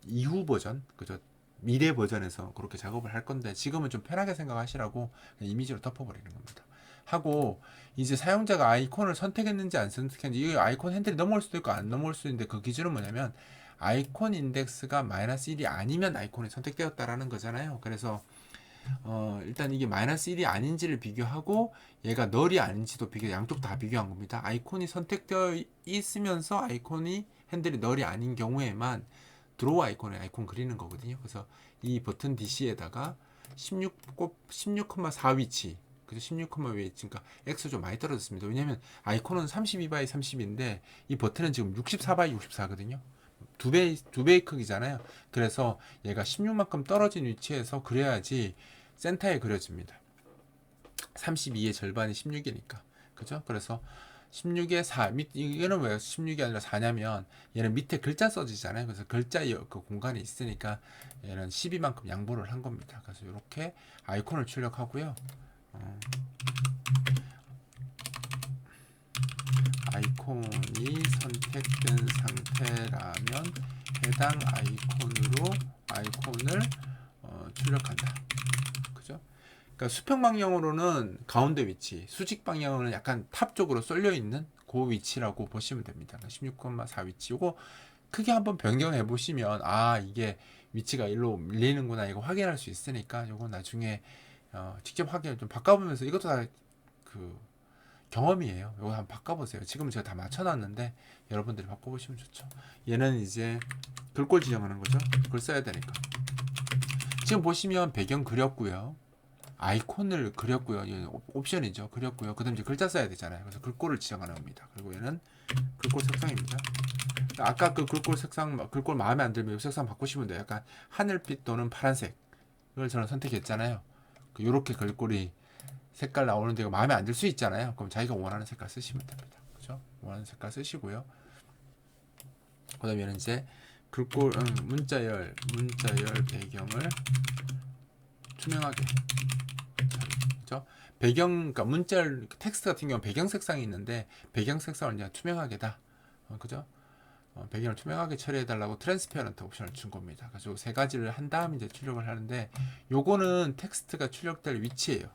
A: 이후 버전, 그죠? 미래 버전에서 그렇게 작업을 할 건데 지금은 좀 편하게 생각하시라고 그냥 이미지로 덮어버리는 겁니다. 하고 이제 사용자가 아이콘을 선택했는지 안 선택했는지 이 아이콘 핸들이 넘어올 수도 있고 안 넘어올 수도 있는데 그 기준은 뭐냐면 아이콘 인덱스가 -1이 아니면 아이콘이 선택되었다라는 거잖아요. 그래서 일단 이게 -1이 아닌지를 비교하고 얘가 널이 아닌지도 양쪽 다 비교한 겁니다. 아이콘이 선택되어 있으면서 아이콘이 핸들이 널이 아닌 경우에만 드로우 아이콘에 아이콘 그리는 거거든요. 그래서 이 버튼 DC에다가 16,4 위치, 그죠? 16, 위치, 그러니까 X 좀 많이 떨어졌습니다. 왜냐면 아이콘은 32x30인데 이 버튼은 지금 64x64거든요. 두 배의 크기잖아요. 그래서 얘가 16만큼 떨어진 위치에서 그려야지 센터에 그려집니다. 32의 절반이 16이니까. 그죠? 그래서 16에 4, 이거는 왜 16이 아니라 4냐면 얘는 밑에 글자 써지잖아요. 그래서 글자의 그 공간이 있으니까 얘는 12만큼 양보를 한 겁니다. 그래서 이렇게 아이콘을 출력하고요. 아이콘이 선택된 상태라면 해당 아이콘을 출력한다. 그죠? 그러니까 수평 방향으로는 가운데 위치, 수직 방향으로는 약간 탑 쪽으로 쏠려 있는 그 위치라고 보시면 됩니다. 16,4 위치. 요거 크게 한번 변경해 보시면 이게 위치가 일로 밀리는구나 이거 확인할 수 있으니까 요거 나중에 직접 확인 좀 바꿔보면서 이것도 다 그 경험이에요. 요거 한번 바꿔보세요. 지금은 제가 다 맞춰놨는데 여러분들이 바꿔보시면 좋죠. 얘는 이제 글꼴 지정하는 거죠. 글 써야 되니까. 지금 보시면 배경 그렸고요. 아이콘을 그렸고요. 옵션이죠. 그렸고요. 그 다음에 이제 글자 써야 되잖아요. 그래서 글꼴을 지정하는 겁니다. 그리고 얘는 글꼴 색상입니다. 아까 그 글꼴 색상, 글꼴 마음에 안 들면 이 색상 바꾸시면 돼요. 약간 하늘빛 또는 파란색. 이걸 저는 선택했잖아요. 요렇게 글꼴이 색깔 나오는 데가 마음에 안 들 수 있잖아요. 그럼 자기가 원하는 색깔 쓰시면 됩니다. 그죠? 원하는 색깔 쓰시고요. 그 다음에 얘는 이제 글꼴, 문자열 배경을 투명하게. 그죠? 그러니까 문자열 텍스트 같은 경우는 배경 색상이 있는데 배경 색상을 그냥 투명하게다. 그죠? 배경을 투명하게 처리해달라고 트랜스페어런트 옵션을 준 겁니다. 그래서 세 가지를 한 다음 이제 출력을 하는데 요거는 텍스트가 출력될 위치예요.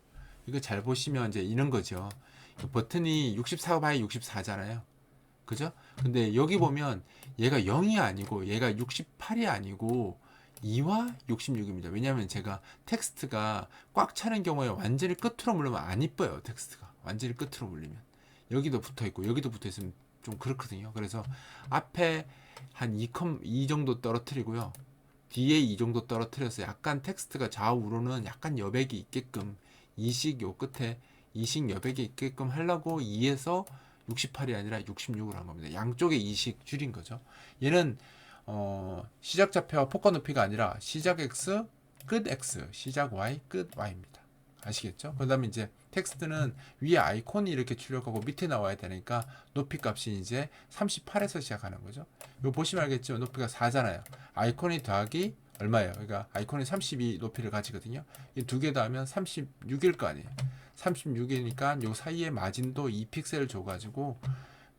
A: 이거 잘 보시면 이제 이런 거죠. 버튼이 64x 64잖아요. 그죠? 근데 여기 보면 얘가 0이 아니고 얘가 68이 아니고 2와 66입니다. 왜냐하면 제가 텍스트가 꽉 차는 경우에 완전히 끝으로 누르면 안 이뻐요. 텍스트가. 완전히 끝으로 물리면 여기도 붙어 있고 여기도 붙어 있으면 좀 그렇거든요. 그래서 앞에 한 2 정도 떨어뜨리고요. 뒤에 이 정도 떨어뜨려서 약간 텍스트가 좌우로는 약간 여백이 있게끔 이식 요 끝에 이식 여백이 있게끔 하려고 2에서 68이 아니라 66으로 한 겁니다. 양쪽에 이식 줄인 거죠. 얘는 시작 좌표와 폭과 높이가 아니라 시작 x 끝 x 시작 y 끝 y입니다. 아시겠죠? 그 다음에 이제 텍스트는 위에 아이콘이 이렇게 출력하고 밑에 나와야 되니까 높이 값이 이제 38에서 시작하는 거죠. 이거 보시면 알겠죠? 높이가 4잖아요. 아이콘이 더하기 얼마예요? 그러니까 아이콘이 32 높이를 가지거든요. 이 두 개 더하면 36일 거 아니에요. 36이니까 요 사이에 마진도 2픽셀 줘가지고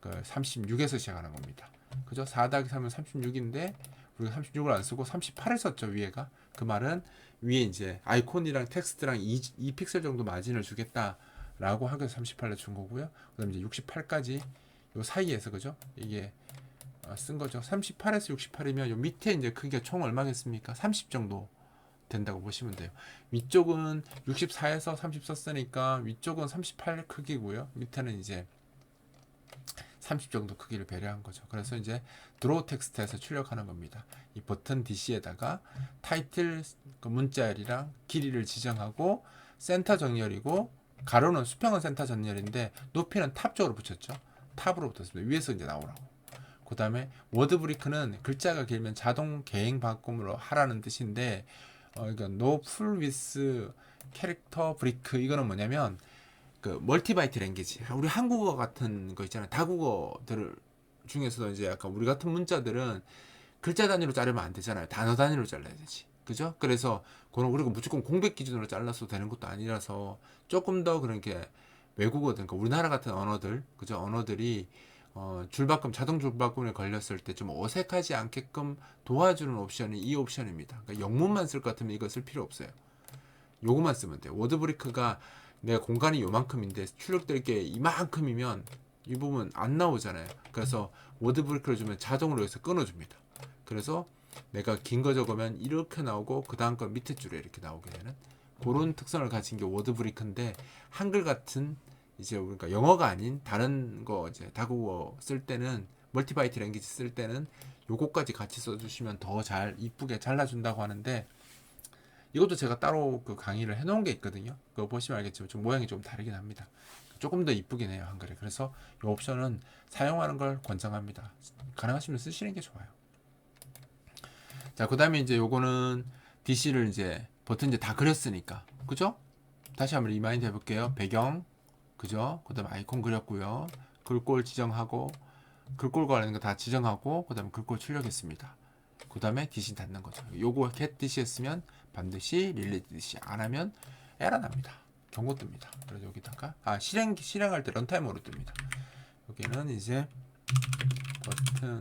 A: 그 36에서 시작하는 겁니다. 그죠? 4 더하기 3은 36인데 우리가 36을 안 쓰고 38을 썼죠, 위에가. 그 말은 위에 이제 아이콘이랑 텍스트랑 2 픽셀 정도 마진을 주겠다라고 하기 위해서 38을 준 거고요. 그다음에 이제 68까지 요 사이에서 그죠? 이게 쓴 거죠. 38에서 68이면 요 밑에 이제 크기가 총 얼마겠습니까? 30 정도 된다고 보시면 돼요. 위쪽은 64에서 30 썼으니까 위쪽은 38 크기고요. 밑에는 이제 30 정도 크기를 배려한 거죠. 그래서 이제 드로우 텍스트에서 출력하는 겁니다. 이 버튼 DC에다가 타이틀 그 문자열이랑 길이를 지정하고 센터 정렬이고 가로는 수평은 센터 정렬인데 높이는 탑 쪽으로 붙였죠. 탑으로 붙었습니다. 위에서 이제 나오라고. 그 다음에 워드 브리크는 글자가 길면 자동 개행 바꿈으로 하라는 뜻인데 이거 no full with 캐릭터 브리크 이거는 뭐냐면 그 멀티바이트 랭귀지 우리 한국어 같은 거 있잖아요. 다국어들 중에서도 이제 약간 우리 같은 문자들은 글자 단위로 자르면 안 되잖아요. 단어 단위로 잘라야 되지. 그죠? 그래서 그리고 무조건 공백 기준으로 잘라서 되는 것도 아니라서 조금 더 그런 게 외국어든 그러니까 우리나라 같은 언어들 그죠? 언어들이 줄바꿈 자동 줄바꿈에 걸렸을 때 좀 어색하지 않게끔 도와주는 옵션이 이 옵션입니다. 그러니까 영문만 쓸 것 같으면 이거 쓸 필요 없어요. 요거만 쓰면 돼요. 워드브리크가 내가 공간이 요만큼인데 출력될 게 이만큼이면 이 부분 안 나오잖아요. 그래서 워드브리크를 주면 자동으로 여기서 끊어줍니다. 그래서 내가 긴 거 적으면 이렇게 나오고 그 다음 거 밑에 줄에 이렇게 나오게 되는 그런 특성을 가진 게 워드브리크인데 한글 같은 이제 우리가 영어가 아닌 다른 거 이제 다국어 쓸 때는 멀티바이트 랭귀지 쓸 때는 요거까지 같이 써주시면 더 잘 이쁘게 잘라준다고 하는데 이것도 제가 따로 그 강의를 해놓은 게 있거든요. 그거 보시면 알겠지만 좀 모양이 좀 다르긴 합니다. 조금 더 이쁘긴 해요 한글에. 그래서 이 옵션은 사용하는 걸 권장합니다. 가능하시면 쓰시는 게 좋아요. 자, 그 다음에 이제 요거는 DC를 이제 버튼 이제 다 그렸으니까 그죠? 다시 한번 리마인드 해볼게요. 배경 그죠? 그 다음에 아이콘 그렸고요. 글꼴 지정하고 글꼴 관련된 거 다 지정하고 그 다음에 글꼴 출력했습니다. 그 다음에 DC 닫는 거죠. 요거 get DC 했으면 반드시 릴리 DC 안 하면 에러 납니다. 경고 뜹니다. 그래서 여기다가 실행할 때 런타임으로 뜹니다. 여기는 이제 버튼의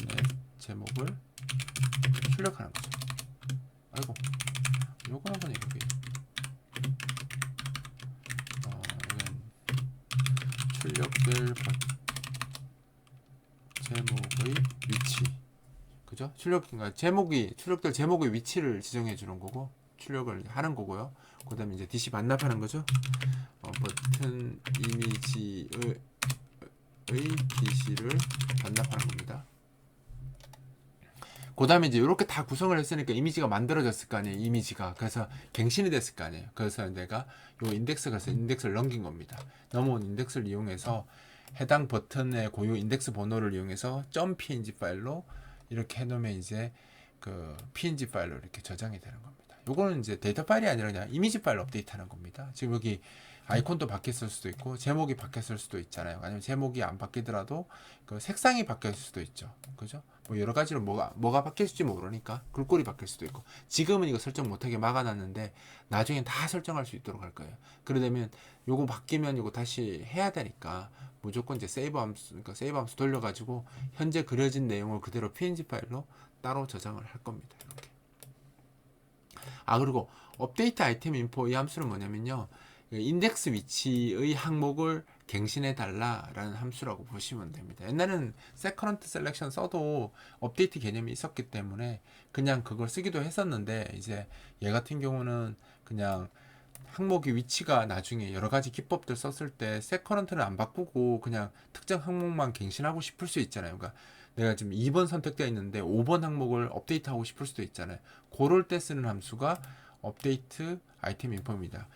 A: 제목을 출력하는 거죠. 아이고 요거 한번 여기 출력될 제목의 위치 그죠? 그러니까 출력될 제목의 위치를 지정해 주는 거고 출력을 하는 거고요. 그 다음에 이제 DC 반납하는 거죠. 버튼 이미지의 DC를 반납하는 겁니다. 그 다음에 이제 이렇게 다 구성을 했으니까 이미지가 만들어졌을 거 아니에요. 이미지가. 그래서 갱신이 됐을 거 아니에요. 그래서 내가 요 인덱스를 넘긴 겁니다. 넘어온 인덱스를 이용해서 해당 버튼의 고유 인덱스 번호를 이용해서 .png 파일로 이렇게 해놓으면 이제 그 png 파일로 이렇게 저장이 되는 겁니다. 요거는 이제 데이터 파일이 아니라 그냥 이미지 파일 업데이트하는 겁니다. 지금 여기 아이콘도 바뀌었을 수도 있고 제목이 바뀌었을 수도 있잖아요. 아니면 제목이 안 바뀌더라도 그 색상이 바뀔 수도 있죠. 그죠? 뭐 여러 가지로 뭐가 바뀔지 모르니까 글꼴이 바뀔 수도 있고 지금은 이거 설정 못하게 막아놨는데 나중엔 다 설정할 수 있도록 할 거예요. 그러려면 요거 바뀌면 요거 다시 해야 되니까 무조건 이제 세이브 함수 돌려가지고 현재 그려진 내용을 그대로 png 파일로 따로 저장을 할 겁니다. 이렇게. 그리고 업데이트 아이템 인포 이 함수는 뭐냐면요. 인덱스 위치의 항목을 갱신해 달라라는 함수라고 보시면 됩니다. 옛날에는 세커런트 셀렉션 써도 업데이트 개념이 있었기 때문에 그냥 그걸 쓰기도 했었는데 이제 얘 같은 경우는 그냥 항목의 위치가 나중에 여러 가지 기법들 썼을 때 셋커런트는 안 바꾸고 그냥 특정 항목만 갱신하고 싶을 수 있잖아요. 그러니까 내가 지금 2번 선택되어 있는데 5번 항목을 업데이트하고 싶을 수도 있잖아요. 그럴 때 쓰는 함수가 업데이트 아이템 인포입니다.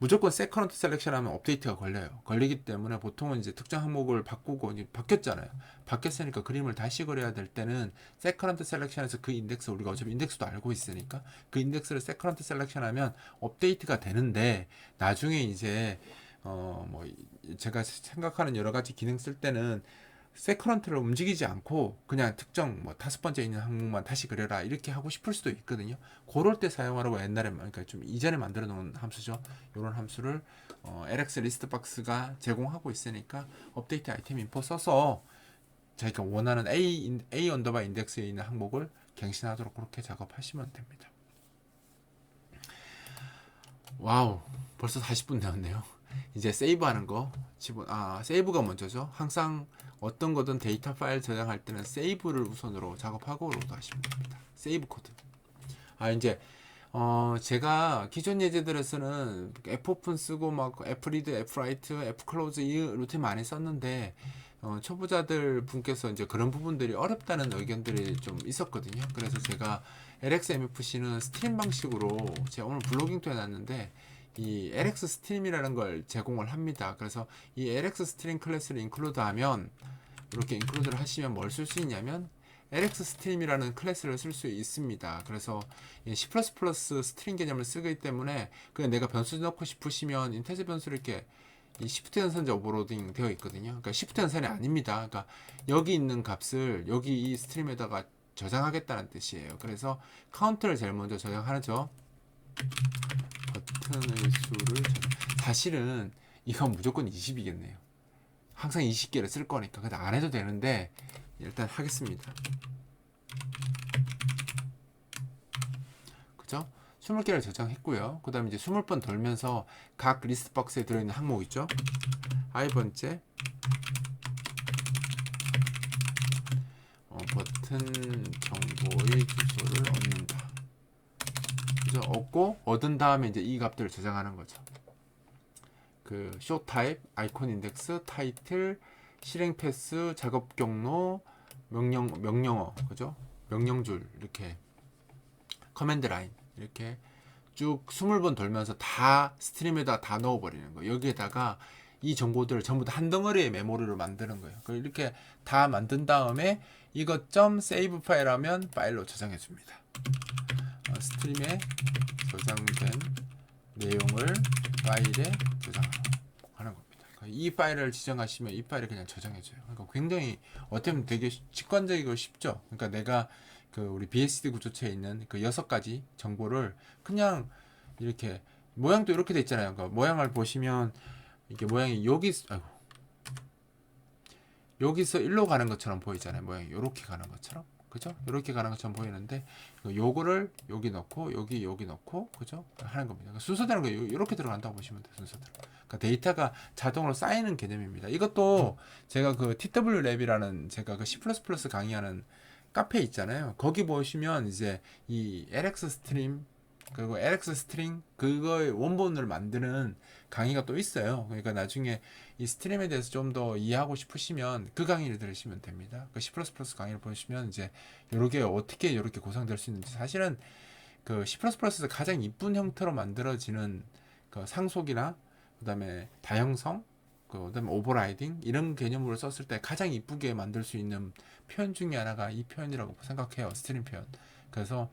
A: 무조건 세커런트 셀렉션 하면 업데이트가 걸려요. 걸리기 때문에 보통은 이제 특정 항목을 바꾸고 이제 바뀌었잖아요. 바뀌었으니까 그림을 다시 그려야 될 때는 세커런트 셀렉션에서 그 인덱스, 우리가 어차피 인덱스도 알고 있으니까 그 인덱스를 세커런트 셀렉션 하면 업데이트가 되는데, 나중에 이제 뭐 제가 생각하는 여러 가지 기능 쓸 때는 세커런트를 움직이지 않고 그냥 특정 뭐 5번째 있는 항목만 다시 그려라 이렇게 하고 싶을 수도 있거든요. 그럴 때 사용하라고 옛날에, 그러니까 좀 이전에 만들어 놓은 함수죠. 이런 함수를 LX 리스트 박스가 제공하고 있으니까 업데이트 아이템 인포 써서 자기가 원하는 A 언더바 인덱스에 있는 항목을 갱신하도록 그렇게 작업하시면 됩니다. 와우, 벌써 40분 되었네요. 이제 세이브하는 거 세이브가 먼저죠. 항상 어떤 거든 데이터 파일 저장할 때는 세이브를 우선으로 작업하고 로드 하시면 됩니다. 세이브 코드. 이제 제가 기존 예제들에서는 Fopen 쓰고 막 Fread, Fwrite, Fclose 이 루틴 많이 썼는데 초보자들 분께서 이제 그런 부분들이 어렵다는 의견들이 좀 있었거든요. 그래서 제가 LXMFC는 스트림 방식으로 제가 오늘 블로깅도 해놨는데 이 LX 스트림이라는 걸 제공을 합니다. 그래서 이 LX 스트림 클래스를 인클루드 하면, 이렇게 인클루드를 하시면 뭘 쓸 수 있냐면 LX 스트림이라는 클래스를 쓸 수 있습니다. 그래서 C++ 스트링 개념을 쓰기 때문에 그냥 내가 변수 넣고 싶으시면 인테저 변수를 이렇게 이 시프트 연산제 오버로딩 되어 있거든요. 그러니까 시프트 연산이 아닙니다. 그러니까 여기 있는 값을 여기 이 스트림에다가 저장하겠다는 뜻이에요. 그래서 카운트를 제일 먼저 저장하죠. 버튼의 수를 사실은 이건 무조건 20이겠네요. 항상 20개를 쓸 거니까. 근데 안 해도 되는데 일단 하겠습니다. 그죠? 20개를 저장했고요. 그 다음에 이제 20번 돌면서 각 리스트 박스에 들어있는 항목 있죠? i번째 버튼 정보의 주소를 얻는다. 그죠? 얻고 얻은 다음에 이제 이 값들을 저장하는 거죠. 그 쇼 타입, 아이콘 인덱스, 타이틀, 실행 패스, 작업 경로, 명령어, 그죠? 명령줄, 이렇게 커맨드 라인 이렇게 쭉 20번 돌면서 다 스트림에다 다 넣어버리는 거예요. 여기에다가 이 정보들을 전부 다 한 덩어리의 메모리로 만드는 거예요. 이렇게 다 만든 다음에 이거 .save 파일 하면 파일로 저장해 줍니다. 스트림에 저장된 내용을 파일에 저장하는 겁니다. 이 파일을 지정하시면 이 파일을 그냥 저장해줘요. 그러니까 굉장히 어떻게 보면 되게 직관적이고 쉽죠. 그러니까 내가 그 우리 BSD 구조체에 있는 그 6가지 정보를 그냥 이렇게, 모양도 이렇게 돼 있잖아요. 그러니까 모양을 보시면 이게 모양이 여기서 일로 가는 것처럼 보이잖아요. 모양이 이렇게 가는 것처럼. 그죠? 이렇게 가는 것처럼 보이는데 요거를 여기 넣고 여기 넣고, 그죠? 하는 겁니다. 그러니까 순서대로 이렇게 들어간다고 보시면 돼요. 순서대로. 그러니까 데이터가 자동으로 쌓이는 개념입니다. 이것도 제가 그 TWLab이라는 제가 그 C++ 강의하는 카페 있잖아요. 거기 보시면 이제 이 LX 스트림 그리고 LX 스트링 그거의 원본을 만드는 강의가 또 있어요. 그러니까 나중에 이 스트림에 대해서 좀 더 이해하고 싶으시면 그 강의를 들으시면 됩니다. 그 C++ 강의를 보시면 이제 요렇게 어떻게 이렇게 구성될 수 있는지, 사실은 그 C++에서 가장 이쁜 형태로 만들어지는 그 상속이나 그다음에 다형성, 그다음에 오버라이딩 이런 개념으로 썼을 때 가장 이쁘게 만들 수 있는 표현 중에 하나가 이 표현이라고 생각해요. 스트림 표현. 그래서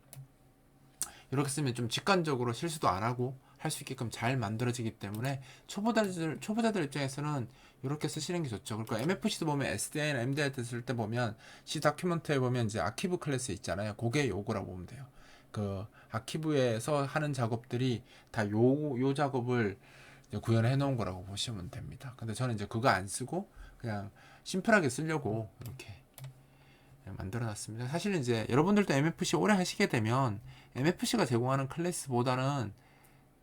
A: 이렇게 쓰면 좀 직관적으로 실수도 안 하고 할 수 있게끔 잘 만들어지기 때문에 초보자들 입장에서는 이렇게 쓰시는 게 좋죠. 그러니까 MFC도 보면 SDN, MDL 쓸 때 보면 C 다큐멘트에 보면 이제 아키브 클래스 있잖아요. 그게 요거라고 보면 돼요. 그 아키브에서 하는 작업들이 다 요 작업을 구현해 놓은 거라고 보시면 됩니다. 근데 저는 이제 그거 안 쓰고 그냥 심플하게 쓰려고 이렇게 만들어 놨습니다. 사실은 이제 여러분들도 MFC 오래 하시게 되면 MFC가 제공하는 클래스보다는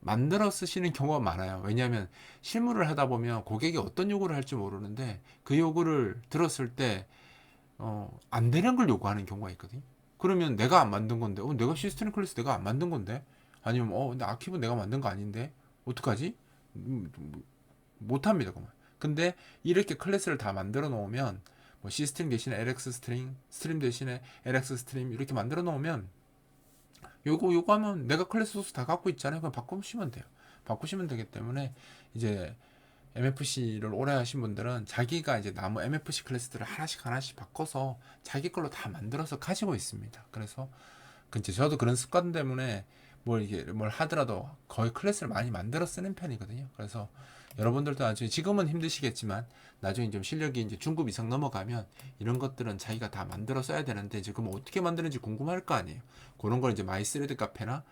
A: 만들어 쓰시는 경우가 많아요. 왜냐하면 실무를 하다 보면 고객이 어떤 요구를 할지 모르는데 그 요구를 들었을 때 안 되는 걸 요구하는 경우가 있거든요. 그러면 내가 안 만든 건데 내가 시스템 클래스 내가 안 만든 건데, 아니면 근데 아키브 내가 만든 거 아닌데 어떡하지? 못합니다. 그러면. 근데 이렇게 클래스를 다 만들어 놓으면 뭐 C스트림 대신에 LX 스트림, 스트림 대신에 LX 스트림 이렇게 만들어 놓으면 요거 하면 내가 클래스 소스 다 갖고 있잖아요. 그럼 바꾸시면 돼요. 바꾸시면 되기 때문에 이제 MFC를 오래 하신 분들은 자기가 이제 나무 MFC 클래스들을 하나씩 바꿔서 자기 걸로 다 만들어서 가지고 있습니다. 그래서 이제 저도 그런 습관 때문에 뭘 하더라도 거의 클래스를 많이 만들어 쓰는 편이거든요. 그래서 여러분들도 나중에 지금은 힘드시겠지만 나중에 좀 실력이 이제 중급 이상 넘어가면 이런 것들은 자기가 다 만들어 써야 되는데 지금 어떻게 만드는지 궁금할 거 아니에요. 그런 걸 이제 마이스레드 카페나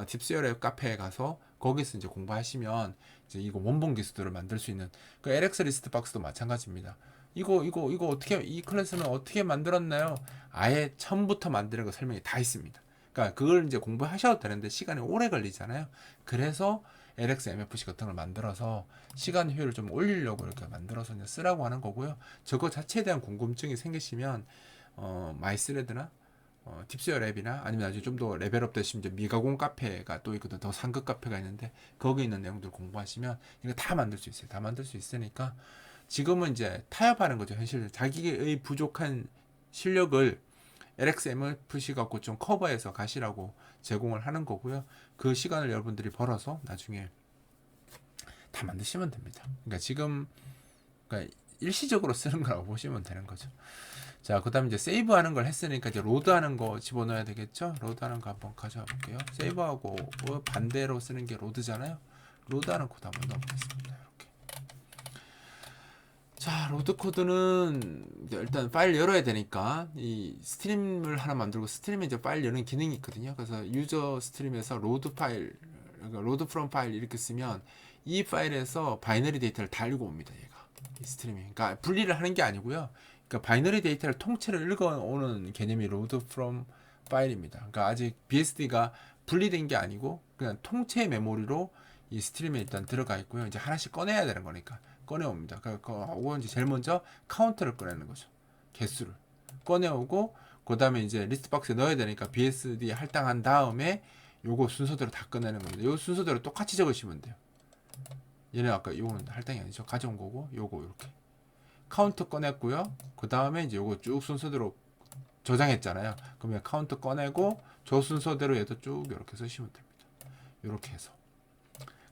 A: 딥스웨어 카페에 가서 거기서 이제 공부하시면 이제 이거 원본 기술들을 만들 수 있는 그 LX 리스트 박스도 마찬가지입니다. 이거 어떻게 이 클래스는 어떻게 만들었나요? 아예 처음부터 만드는 거 설명이 다 있습니다. 그러니까 그걸 이제 공부하셔도 되는데 시간이 오래 걸리잖아요. 그래서 LX MFC 같은 걸 만들어서 시간 효율을 좀 올리려고 이렇게 만들어서 이제 쓰라고 하는 거고요. 저거 자체에 대한 궁금증이 생기시면 마이스레드나 팁스웨어 랩이나 아니면 나중에 좀 더 레벨업 되시면 이제 미가공 카페가 또 있거든. 더 상급 카페가 있는데 거기 있는 내용들 공부하시면 이거 다 만들 수 있어요. 다 만들 수 있으니까 지금은 이제 타협하는 거죠. 현실 자기의 부족한 실력을 LXMFC 갖고 좀 커버해서 가시라고 제공을 하는 거고요. 그 시간을 여러분들이 벌어서 나중에 다 만드시면 됩니다. 그러니까 지금 그러니까 일시적으로 쓰는 거라고 보시면 되는 거죠. 자, 그 다음에 이제 세이브하는 걸 했으니까 이제 로드하는 거 집어넣어야 되겠죠? 로드하는 거 한번 가져와 볼게요. 세이브하고 반대로 쓰는 게 로드잖아요. 로드하는 코드 한번 넣어보겠습니다. 이렇게. 자, 로드 코드는 일단 파일 열어야 되니까 이 스트림을 하나 만들고 스트림에 이제 파일 여는 기능이 있거든요. 그래서 유저 스트림에서 로드 파일, 그러니까 로드 프롬 파일 이렇게 쓰면 이 파일에서 바이너리 데이터를 다 읽어옵니다. 얘가 이 스트림이. 그러니까 분리를 하는 게 아니고요. 그러니까 바이너리 데이터를 통째로 읽어오는 개념이 로드 프롬 파일입니다. 그러니까 아직 BSD가 분리된 게 아니고 그냥 통째 메모리로 이 스트림에 일단 들어가 있고요. 이제 하나씩 꺼내야 되는 거니까 꺼내옵니다. 그거 이제 제일 먼저 카운트를 꺼내는 거죠. 개수를 꺼내오고 그 다음에 이제 리스트 박스에 넣어야 되니까 BSD 할당한 다음에 요거 순서대로 다 꺼내는 겁니다. 요 순서대로 똑같이 적으시면 돼요. 얘는 아까 요거는 할당이 아니죠. 가져온 거고 요거 이렇게 카운트 꺼냈고요. 그 다음에 이제 요거 쭉 순서대로 저장했잖아요. 그러면 카운트 꺼내고 저 순서대로 얘도 쭉 이렇게 쓰시면 됩니다. 이렇게 해서.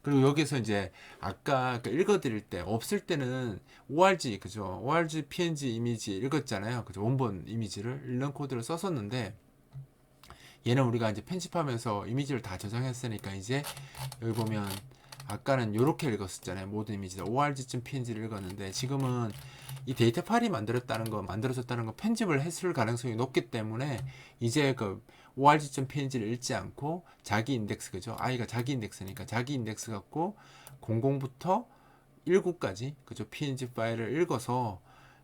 A: 그리고 여기서 이제 아까 읽어드릴 때 없을 때는 org 그죠? org png 이미지 읽었잖아요. 그죠? 원본 이미지를 읽는 코드를 썼었는데 얘는 우리가 이제 편집하면서 이미지를 다 저장했으니까 이제 여기 보면 아까는 이렇게 읽었었잖아요. 모든 이미지 org.png를 읽었는데 지금은 이 데이터 파일이 만들어졌다는 거 편집을 했을 가능성이 높기 때문에 이제 그 org.png를 읽지 않고 자기 인덱스 그죠? i가 자기 인덱스니까 자기 인덱스 갖고 00부터 19까지 그죠? png 파일을 읽어서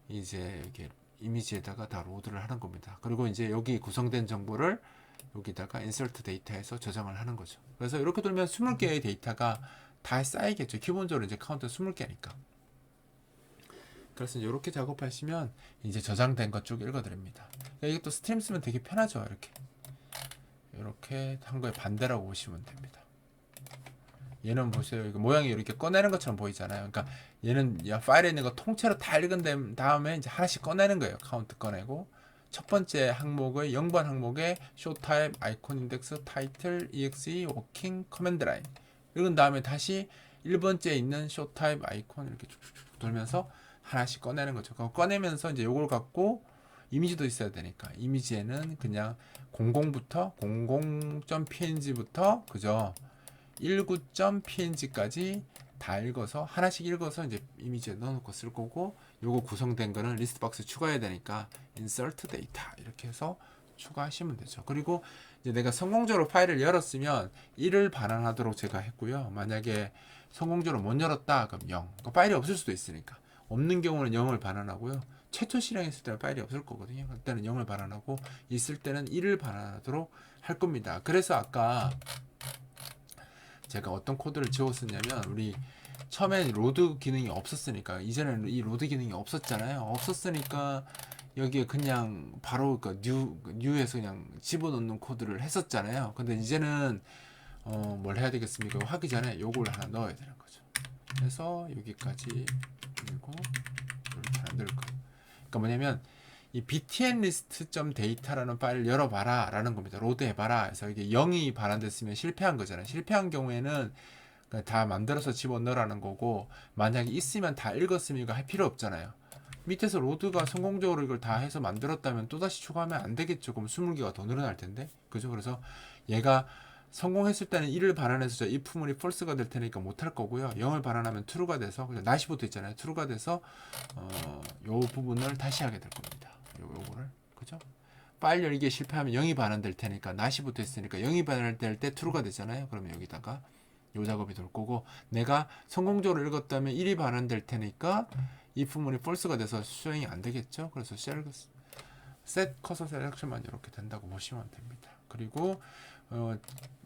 A: 이제 이렇게 이미지에다가 다 로드를 하는 겁니다. 그리고 이제 여기 구성된 정보를 여기다가 insert 데이터에서 저장을 하는 거죠. 그래서 이렇게 돌면 20개의 데이터가 다 쌓이겠죠. 기본적으로 이제 카운트 20개니까. 그래서 이렇게 작업하시면 이제 저장된 것 쭉 읽어드립니다. 이게 또 스트림 쓰면 되게 편하죠. 이렇게 한 거에 반대라고 보시면 됩니다. 얘는 보세요. 이거 모양이 이렇게 꺼내는 것처럼 보이잖아요. 그러니까 얘는 파일에 있는 거 통째로 다 읽은 다음에 이제 하나씩 꺼내는 거예요. 카운트 꺼내고 첫 번째 항목의 0번 항목에 show type, icon index, title, exe, working, command line 읽은 다음에 다시 1번째에 있는 show type, icon 이렇게 쭉쭉 돌면서 하나씩 꺼내는 거죠. 꺼내면서 이제 요걸 갖고 이미지도 있어야 되니까 이미지에는 그냥 00부터 00.png부터 그죠? 19.png까지 다 읽어서 하나씩 읽어서 이제 이미지에 넣어놓고 쓸 거고 요거 구성된 거는 리스트 박스 추가해야 되니까 insert data 이렇게 해서 추가하시면 되죠. 그리고 이제 내가 성공적으로 파일을 열었으면 1을 반환하도록 제가 했고요. 만약에 성공적으로 못 열었다 그럼 0. 그러니까 파일이 없을 수도 있으니까 없는 경우는 0을 반환하고요. 최초 실행했을 때는 파일이 없을 거거든요. 그때는 0을 반환하고 있을 때는 1을 반환하도록 할 겁니다. 그래서 아까 제가 어떤 코드를 지웠었냐면 우리 처음엔 로드 기능이 없었으니까 이전에는 이 로드 기능이 없었잖아요. 없었으니까 여기에 그냥 바로 뉴에서 그냥 집어넣는 코드를 했었잖아요. 근데 이제는 뭘 해야 되겠습니까? 하기 전에 요걸 하나 넣어야 되는 거죠. 그래서 여기까지 그리고 이렇게 하나 넣을 거예요. 그러니까 뭐냐면 이 btnlist.data라는 파일을 열어봐라 라는 겁니다. 로드 해봐라 해서 이게 0이 반환됐으면 실패한 거잖아요. 실패한 경우에는 다 만들어서 집어넣으라는 거고, 만약에 있으면 다 읽었으면 이거 할 필요 없잖아요. 밑에서 로드가 성공적으로 이걸 다 해서 만들었다면 또다시 추가하면 안 되겠죠. 그럼 20개가 더 늘어날 텐데. 그죠? 그래서 얘가 성공했을 때는 1을 반환해서 저 if문이 false가 될 테니까 못 할 거고요. 0을 반환하면 true가 돼서, 그냥 not부터 있잖아요. true가 돼서 요 부분을 다시 하게 될 겁니다. 요거를. 그죠? 파일 열기에 실패하면 0이 반환될 테니까 not부터 있으니까 0이 반환될 때 true가 되잖아요. 그러면 여기다가 요 작업이 될 거고, 내가 성공적으로 읽었다면 1이 반환될 테니까 이 부분이 false가 돼서 수정이 안 되겠죠. 그래서 set cursor selection만 이렇게 된다고 보시면 됩니다. 그리고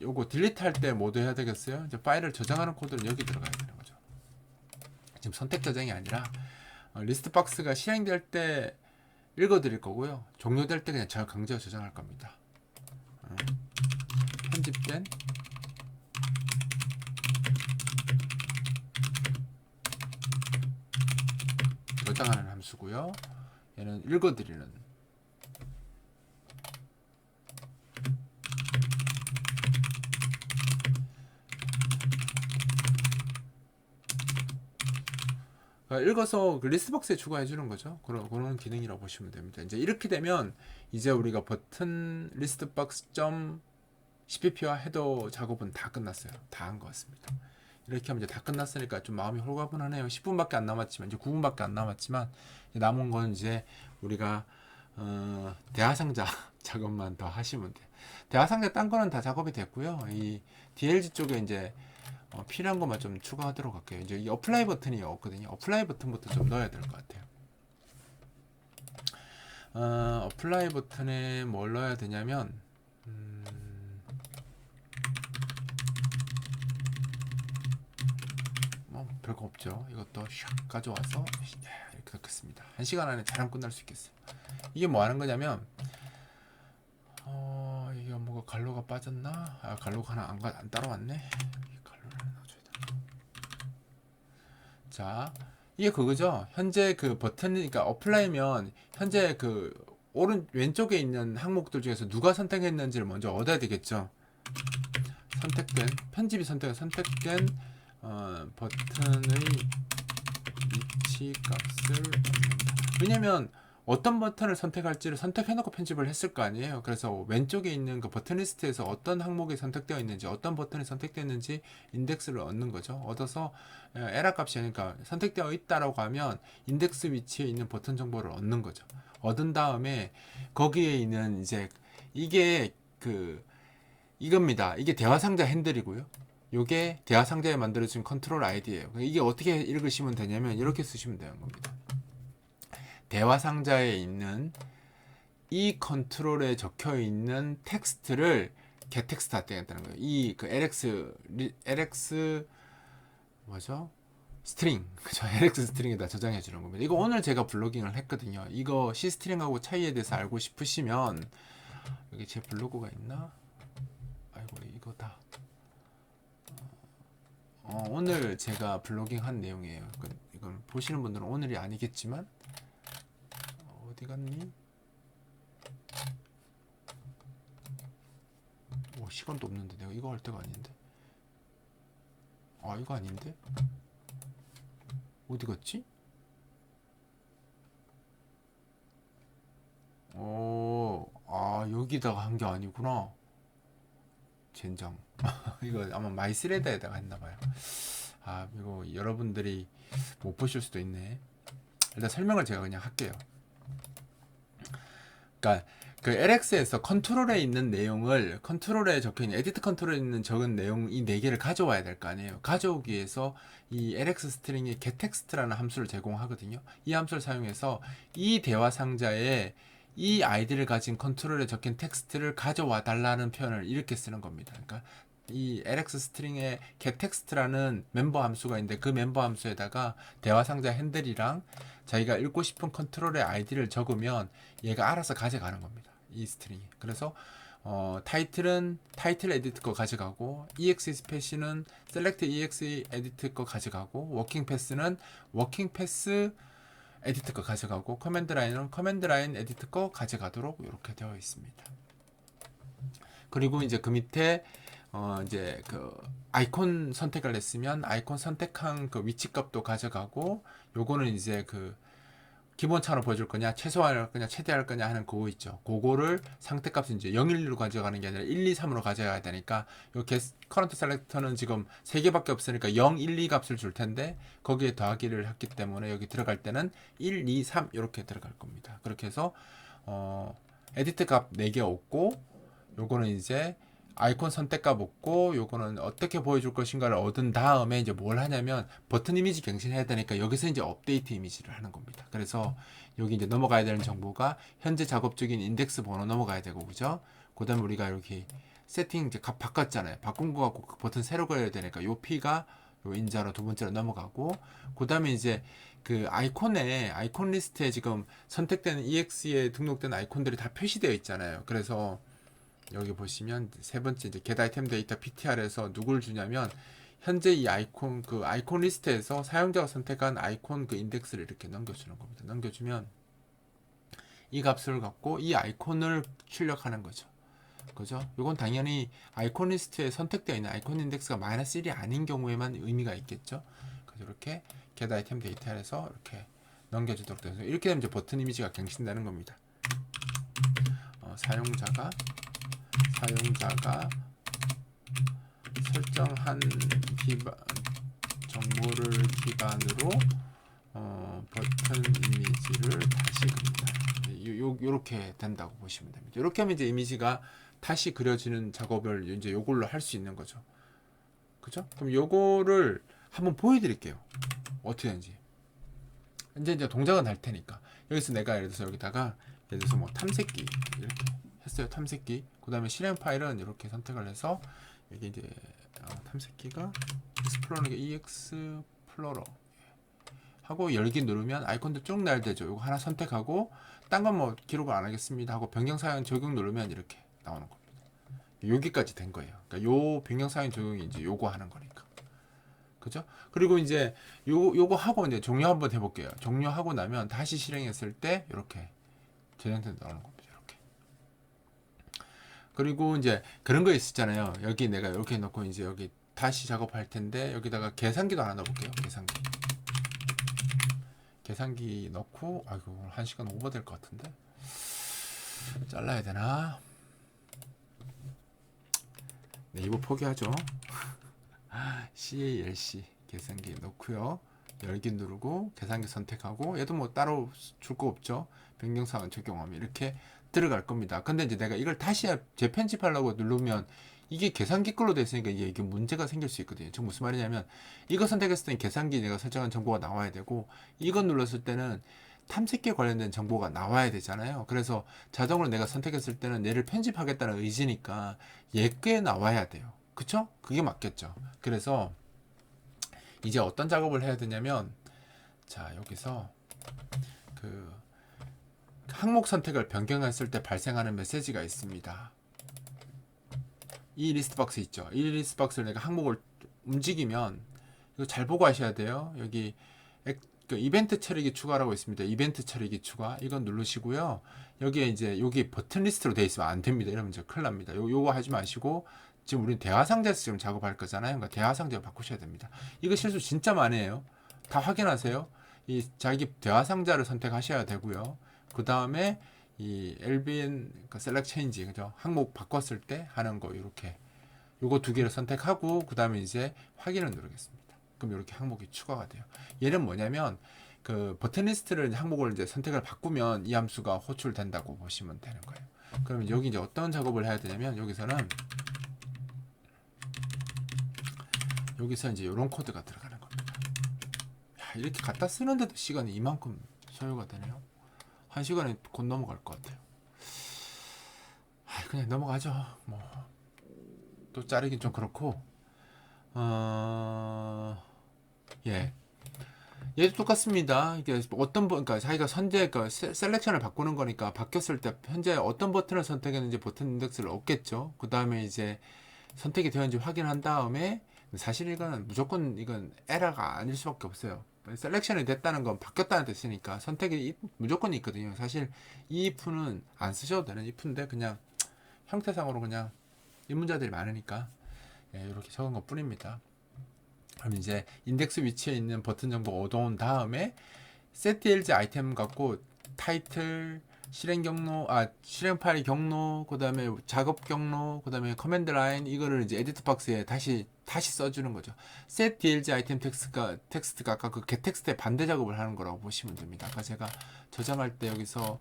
A: 요거 딜리트 할 때 뭐도 해야 되겠어요? 이제 파일을 저장하는 코드는 여기 들어가야 되는 거죠. 지금 선택 저장이 아니라 리스트 박스가 실행될 때 읽어드릴 거고요. 종료될 때 그냥 강제로 저장할 겁니다. 편집된 저장하는 함수고요. 얘는 읽어드리는. 읽어서 그 리스트박스에 추가해 주는 거죠. 그런 기능이라고 보시면 됩니다. 이제 이렇게 되면 이제 우리가 버튼 리스트박스.cpp와 헤더 작업은 다 끝났어요. 다 한 것 같습니다. 이렇게 하면 이제 다 끝났으니까 좀 마음이 홀가분하네요. 10분밖에 안 남았지만, 이제 9분밖에 안 남았지만, 남은 건 이제 우리가 대하상자 작업만 더 하시면 돼요. 대하상자 딴 거는 다 작업이 됐고요. 이 DLG 쪽에 이제 필요한 것만 좀 추가하도록 할게요. 이제 이 어플라이 버튼이 없거든요. 어플라이 버튼부터 좀 넣어야 될 것 같아요. 어플라이 버튼에 뭘 넣어야 되냐면, 뭐 별거 없죠. 이것도 샥 가져와서 이렇게 넣겠습니다. 1시간 안에 잘 끝날 수 있겠어요. 이게 뭐 하는 거냐면, 이게 뭐가 갈로가 빠졌나? 갈로가 하나 안 따라왔네. 자, 이게 그거죠. 현재 그 버튼, 그러니까 어플라이면 현재 그 왼쪽에 있는 항목들 중에서 누가 선택했는지를 먼저 얻어야 되겠죠. 선택된 편집이 선택된 버튼의 위치 값을 얻는다. 왜냐면 어떤 버튼을 선택할지를 선택해놓고 편집을 했을 거 아니에요. 그래서 왼쪽에 있는 그 버튼 리스트에서 어떤 항목이 선택되어 있는지, 어떤 버튼이 선택됐는지 인덱스를 얻는 거죠. 얻어서 에러 값이, 그러니까 선택되어 있다라고 하면 인덱스 위치에 있는 버튼 정보를 얻는 거죠. 얻은 다음에 거기에 있는 이제 이게 이겁니다. 이게 대화상자 핸들이고요. 이게 대화상자에 만들어진 컨트롤 아이디예요. 이게 어떻게 읽으시면 되냐면 이렇게 쓰시면 되는 겁니다. 대화 상자에 있는 이 컨트롤에 적혀 있는 텍스트를 getText 할 때 했다는 거예요. 그 LX 뭐죠? 스트링, 그죠? LX 스트링에다 저장해 주는 겁니다. 이거 오늘 제가 블로깅을 했거든요. 이거 C 스트링하고 차이에 대해서 알고 싶으시면 여기 제 블로그가 있나? 아이고 이거다. 오늘 제가 블로깅 한 내용이에요. 이건 보시는 분들은 오늘이 아니겠지만 어디 갔니? 시간도 없는데 내가 이거 할 때가 아닌데. 이거 아닌데? 어디 갔지? 여기다가 한 게 아니구나. 젠장. 이거 아마 마이스레다에다가 했나봐요. 이거 여러분들이 못 보실 수도 있네. 일단 설명을 제가 그냥 할게요. 그러니까 그 LX에서 컨트롤에 있는 내용을, 컨트롤에 적혀있는 에디트 컨트롤에 있는 적은 내용 이 4개를 가져와야 될 거 아니에요. 가져오기 위해서 이 LX 스트링이 getText라는 함수를 제공하거든요. 이 함수를 사용해서 이 대화 상자에 이 아이디를 가진 컨트롤에 적힌 텍스트를 가져와 달라는 표현을 이렇게 쓰는 겁니다. 그러니까 이 LX 스트링에 getText라는 멤버 함수가 있는데 그 멤버 함수에다가 대화 상자 핸들이랑 자기가 읽고 싶은 컨트롤의 아이디를 적으면 얘가 알아서 가져가는 겁니다. 이 스트링이. 그래서 타이틀은 타이틀 에디트 거 가져가고, EX 스페시는 셀렉트 EX 에디트 거 가져가고, 워킹 패스는 워킹 패스 에디트 거 가져가고, 커맨드 라인은 커맨드 라인 에디트 거 가져가도록 이렇게 되어 있습니다. 그리고 이제 그 밑에 이제 그 아이콘 선택을 했으면 아이콘 선택한 그 위치 값도 가져가고, 요거는 이제 그 기본차로 보여줄 거냐, 최소화할 거냐, 최대할 거냐 하는 그거 있죠. 그거를 상태값은 이제 0, 1, 2로 가져가는 게 아니라 1, 2, 3으로 가져가야 되니까, 요 커런트 셀렉터는 지금 3개밖에 없으니까 0, 1, 2 값을 줄 텐데, 거기에 더하기를 했기 때문에 여기 들어갈 때는 1, 2, 3 이렇게 들어갈 겁니다. 그렇게 해서 에디트 값 4개 없고, 요거는 이제 아이콘 선택값 없고, 요거는 어떻게 보여줄 것인가를 얻은 다음에 이제 뭘 하냐면 버튼 이미지 갱신해야 되니까 여기서 이제 업데이트 이미지를 하는 겁니다. 그래서 여기 이제 넘어가야 되는 정보가 현재 작업 중인 인덱스 번호 넘어가야 되고, 그죠? 그 다음에 우리가 이렇게 세팅 이제 값 바꿨잖아요. 바꾼 거 갖고 그 버튼 새로 걸어야 되니까 요 P가 요 인자로 두 번째로 넘어가고, 그 다음에 이제 그 아이콘에 아이콘 리스트에 지금 선택되는 EX에 등록된 아이콘들이 다 표시되어 있잖아요. 그래서 여기 보시면 세 번째 이제 get item data ptr에서 누굴 주냐면, 현재 이 아이콘 그 아이콘 리스트에서 사용자가 선택한 아이콘 그 인덱스를 이렇게 넘겨주는 겁니다. 넘겨주면 이 값을 갖고 이 아이콘을 출력하는 거죠. 그죠? 이건 당연히 아이콘 리스트에 선택되어 있는 아이콘 인덱스가 -1이 아닌 경우에만 의미가 있겠죠. 그래서 이렇게 get item data에서 이렇게 넘겨주도록 돼서, 이렇게 되면 이제 버튼 이미지가 갱신되는 겁니다. 사용자가 설정한 정보를 기반으로 버튼 이미지를 다시 그린다. 요렇게 된다고 보시면 됩니다. 이렇게 하면 이제 이미지가 다시 그려지는 작업을 이제 요걸로 할 수 있는 거죠. 그죠? 그럼 요거를 한번 보여드릴게요. 어떻게 되는지. 이제 동작은 할 테니까. 여기서 내가 예를 들어서 여기다가 예를 들어서 뭐 탐색기 이렇게 했어요. 탐색기. 그 다음에 실행 파일은 이렇게 선택을 해서 여기 이제 탐색기가 익스플로러가 EX플로러 하고 열기 누르면 아이콘도 쭉 날되죠. 이거 하나 선택하고 딴 건 뭐 기록을 안 하겠습니다 하고 변경사양 적용 누르면 이렇게 나오는 겁니다. 여기까지 된 거예요. 그러니까 요 변경사양 적용이 이제 요거 하는 거니까. 그죠? 그리고 이제 요거 하고 이제 종료 한번 해볼게요. 종료하고 나면 다시 실행했을 때 이렇게 저장돼서 나오는 겁니다. 이렇게. 그리고 이제 그런 거 있었잖아요. 여기 내가 이렇게 넣고 이제 여기 다시 작업할 텐데, 여기다가 계산기도 하나 넣어볼게요. 계산기 넣고, 아이고 1시간 오버 될 것 같은데 잘라야 되나? 네, 이거 포기하죠. CALC 계산기 넣고요. 열기 누르고 계산기 선택하고, 얘도 뭐 따로 줄 거 없죠. 변경사항 적용하면 이렇게 들어갈 겁니다. 근데 이제 내가 이걸 다시 재편집하려고 누르면 이게 계산기 걸로 되어 있으니까 이게 문제가 생길 수 있거든요. 지금 무슨 말이냐면, 이거 선택했을 때는 계산기 내가 설정한 정보가 나와야 되고, 이거 눌렀을 때는 탐색기에 관련된 정보가 나와야 되잖아요. 그래서 자동으로 내가 선택했을 때는 얘를 편집하겠다는 의지니까 얘게 나와야 돼요. 그쵸? 그게 맞겠죠. 그래서 이제 어떤 작업을 해야 되냐면, 자 여기서 그 항목 선택을 변경했을 때 발생하는 메시지가 있습니다. 이 리스트 박스 있죠. 이 리스트 박스를 내가 항목을 움직이면, 이거 잘 보고 하셔야 돼요. 여기 그 이벤트 처리기 추가라고 있습니다. 이벤트 처리기 추가, 이건 누르시고요. 여기에 이제 여기 버튼 리스트로 되어 있으면 안 됩니다. 이러면 이제 큰일 납니다. 요거 하지 마시고, 지금 우리는 대화상자에서 지금 작업할 거잖아요. 그러니까 대화상자 바꾸셔야 됩니다. 이거 실수 진짜 많이 해요. 다 확인하세요. 이 자기 대화상자를 선택하셔야 되고요. 그 다음에 이 LBN 그 셀렉트 체인지, 그죠? 항목 바꿨을 때 하는 거, 이렇게 요거 두 개를 선택하고 그 다음에 이제 확인을 누르겠습니다. 그럼 이렇게 항목이 추가가 돼요. 얘는 뭐냐면, 그 버튼 리스트를 항목을 이제 선택을 바꾸면 이 함수가 호출된다고 보시면 되는 거예요. 그러면 여기 이제 어떤 작업을 해야 되냐면, 여기서 이제 이런 코드가 들어가는 겁니다. 야, 이렇게 갖다 쓰는데도 시간이 이만큼 소요가 되네요. 1시간에 곧 넘어갈 것 같아요. 그냥 넘어가죠. 뭐 또 자르긴 좀 그렇고, 예. 얘도 똑같습니다. 이게 그러니까 자기가 그 셀렉션을 바꾸는 거니까 바뀌었을 때 현재 어떤 버튼을 선택했는지 버튼 인덱스를 얻겠죠. 그 다음에 이제 선택이 되었는지 확인한 다음에 사실 이거는 무조건 이건 에러가 아닐 수밖에 없어요. 셀렉션이 됐다는 건 바뀌었다는 뜻이니까 선택이 무조건 있거든요. 사실 이 if는 안 쓰셔도 되는 if인데 그냥 형태상으로 그냥 입문자들이 많으니까 이렇게 적은 것 뿐입니다. 그럼 이제 인덱스 위치에 있는 버튼 정보 얻어온 다음에 setDLG 아이템 갖고 타이틀, 실행 경로, 실행 파일 경로, 그 다음에 작업 경로, 그 다음에 커맨드 라인, 이거를 이제 에디트 박스에 다시 써주는 거죠. setDLG 아이템 텍스트가 아까 그 getText의 반대 작업을 하는 거라고 보시면 됩니다. 아까 제가 저장할 때 여기서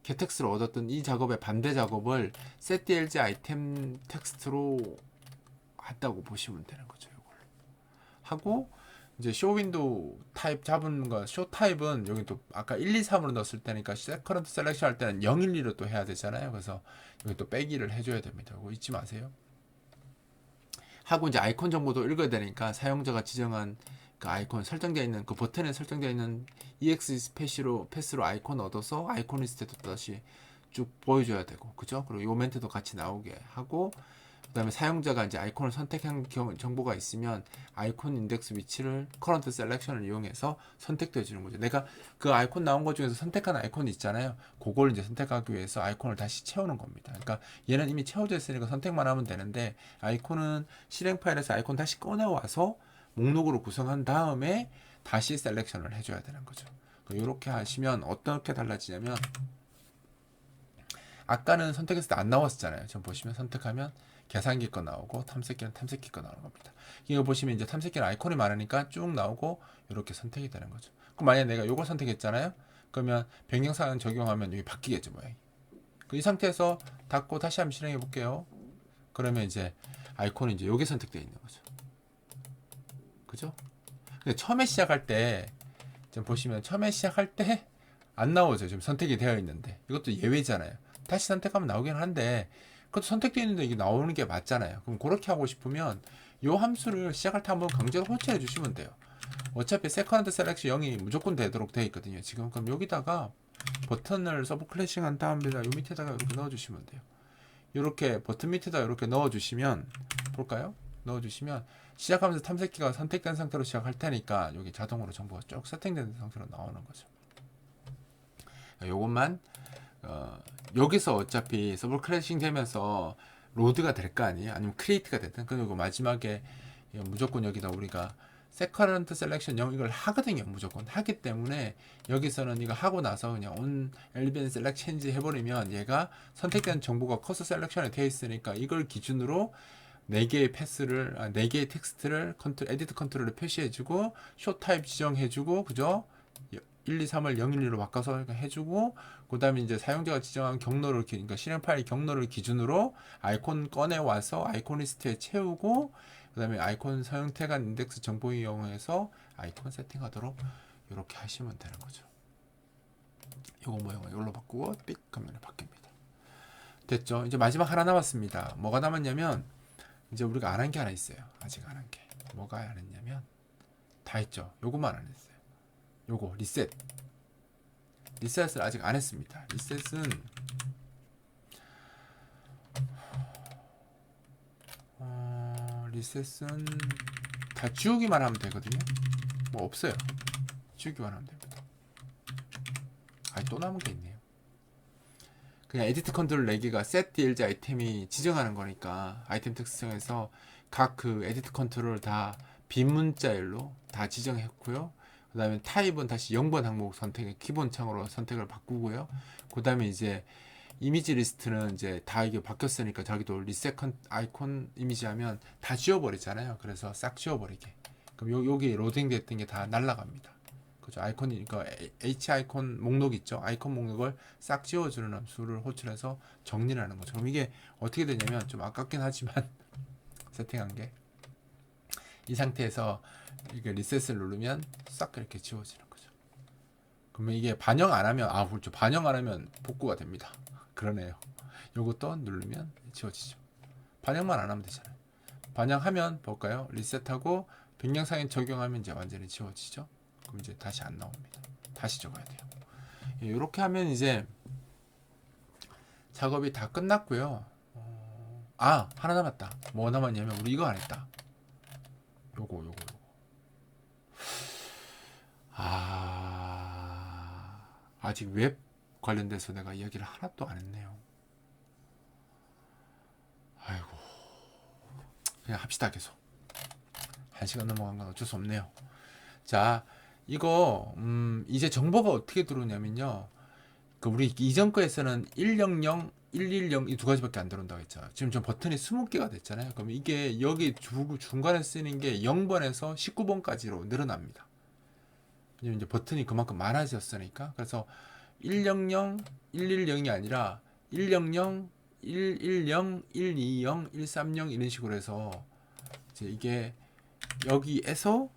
A: getText를 얻었던 이 작업의 반대 작업을 setDLG 아이템 텍스트로 했다고 보시면 되는 거죠. 이걸 하고 이제 쇼 윈도우 타입 잡은 거, 쇼 타입은 여기 또 아까 1, 2, 3으로 넣었을 때니까 커런트 셀렉션 할 때는 0, 1, 2로 또 해야 되잖아요. 그래서 여기 또 빼기를 해줘야 됩니다. 그거 잊지 마세요. 하고 이제 아이콘 정보도 읽어야 되니까 사용자가 지정한 그 아이콘 설정되어 있는 그 버튼에 설정되어 있는 EX 패스로 아이콘 얻어서 아이콘 리스트에도 다시 쭉 보여줘야 되고, 그죠? 그리고 요 멘트도 같이 나오게 하고, 그 다음에 사용자가 이제 아이콘을 선택한 정보가 있으면 아이콘 인덱스 위치를 커런트 셀렉션을 이용해서 선택도 해주는 거죠. 내가 그 아이콘 나온 것 중에서 선택한 아이콘 있잖아요. 그걸 이제 선택하기 위해서 아이콘을 다시 채우는 겁니다. 그러니까 얘는 이미 채워져 있으니까 선택만 하면 되는데 아이콘은 실행 파일에서 아이콘 다시 꺼내와서 목록으로 구성한 다음에 다시 셀렉션을 해줘야 되는 거죠. 이렇게 하시면 어떻게 달라지냐면 아까는 선택했을 때 안 나왔었잖아요. 지금 보시면 선택하면 계산기 거 나오고 탐색기는 탐색기 거 나오는 겁니다. 이거 보시면 이제 탐색기는 아이콘이 많으니까 쭉 나오고 이렇게 선택이 되는 거죠. 그럼 만약에 내가 이걸 선택했잖아요. 그러면 변경사항 적용하면 여기 바뀌겠죠, 모양이. 이 상태에서 닫고 다시 한번 실행해 볼게요. 그러면 이제 아이콘이 이제 여기 선택되어 있는 거죠. 그죠? 근데 처음에 시작할 때 지금 보시면 처음에 시작할 때 안 나오죠. 지금 선택이 되어 있는데 이것도 예외잖아요. 다시 선택하면 나오긴 한데 그것도 선택되어 있는데 이게 나오는 게 맞잖아요. 그럼 그렇게 하고 싶으면 이 함수를 시작할 때 한번 강제로 호출해 주시면 돼요. 어차피 세컨드 셀렉션 0이 무조건 되도록 되어 있거든요. 지금 그럼 여기다가 버튼을 서브 클래싱 한 다음에다 요 밑에다가 이렇게 넣어 주시면 돼요. 이렇게 버튼 밑에다 이렇게 넣어 주시면 볼까요? 넣어 주시면 시작하면서 탐색기가 선택된 상태로 시작할 테니까 여기 자동으로 정보가 쭉 세팅된 상태로 나오는 거죠. 요것만 여기서 어차피 서버 크래싱 되면서 로드가 될 거 아니에요? 아니면 크리에이트가 됐든 그리고 마지막에 무조건 여기다 우리가 세커런트 셀렉션 0 이걸 하거든요. 무조건 하기 때문에 여기서는 이거 하고 나서 그냥 on 엘리벤 셀렉 체인지 해버리면 얘가 선택된 정보가 커서 셀렉션에 되어 있으니까 이걸 기준으로 4개의 패스를 4개의 텍스트를 에디트 컨트롤을 표시해주고 쇼 타입 지정해주고 그죠? 1, 2, 3을 0, 1, 2로 바꿔서 해주고 그 다음에 이제 사용자가 지정한 경로를 그러니까 실행 파일 경로를 기준으로 아이콘 꺼내 와서 아이콘 리스트에 채우고 그 다음에 아이콘 사용태간 인덱스 정보 이용해서 아이콘 세팅하도록 이렇게 하시면 되는 거죠. 요거 모양을 이걸로 바꾸고 삑 하면 바뀝니다. 됐죠? 이제 마지막 하나 남았습니다. 뭐가 남았냐면 이제 우리가 안 한 게 하나 있어요. 아직 안 한 게. 뭐가 안 했냐면 다 했죠. 요것만 안 했어요. 요거 리셋. 리셋을 아직 안 했습니다. 리셋은 다 지우기만 하면 되거든요. 뭐 없어요. 지우기만 하면 됩니다. 또 남은 게 있네요. 그냥 에디트 컨트롤 4개가 set dlg 아이템이 지정하는 거니까 아이템 특성에서 각 그 에디트 컨트롤 다 빈문자열로 다 지정했고요. 그 다음에 타입은 다시 0번 항목 선택, 기본 창으로 선택을 바꾸고요. 그 다음에 이제 이미지 리스트는 이제 다 이게 바뀌었으니까 자기도 리셋 아이콘 이미지 하면 다 지워버리잖아요. 그래서 싹 지워버리게. 그럼 여기 로딩 됐던 게 다 날라갑니다. 그죠? 아이콘이, 그러니까 H 아이콘 목록 있죠? 아이콘 목록을 싹 지워주는 함수를 호출해서 정리를 하는 거죠. 그럼 이게 어떻게 되냐면 좀 아깝긴 하지만 세팅한 게 이 상태에서 이게 리셋을 누르면 싹 이렇게 지워지는 거죠. 그러면 이게 반영 안 하면 그렇죠. 반영 안 하면 복구가 됩니다. 그러네요. 요것도 누르면 지워지죠. 반영만 안 하면 되잖아요. 반영하면 볼까요? 리셋하고 변경사인 적용하면 이제 완전히 지워지죠. 그럼 이제 다시 안 나옵니다. 다시 적어야 돼요. 이렇게 하면 이제 작업이 다 끝났고요. 하나 남았다. 뭐 남았냐면 우리 이거 안 했다. 요거. 아직 웹 관련돼서 내가 이야기를 하나도 안 했네요. 아이고, 그냥 합시다. 계속 1시간 넘어간 건 어쩔 수 없네요. 자, 이거 이제 정보가 어떻게 들어오냐면요, 그 우리 이전 거에서는 100, 110 이 두 가지밖에 안 들어온다고 했죠. 지금 저 버튼이 20개가 됐잖아요. 그럼 이게 여기 중간에 쓰이는 게 0번에서 19번까지로 늘어납니다. 왜냐면 이제 버튼이 그만큼 많아졌으니까. 그래서 100, 110이 아니라 100, 110, 120, 130 이런 식으로 해서 이제 이게 여기에서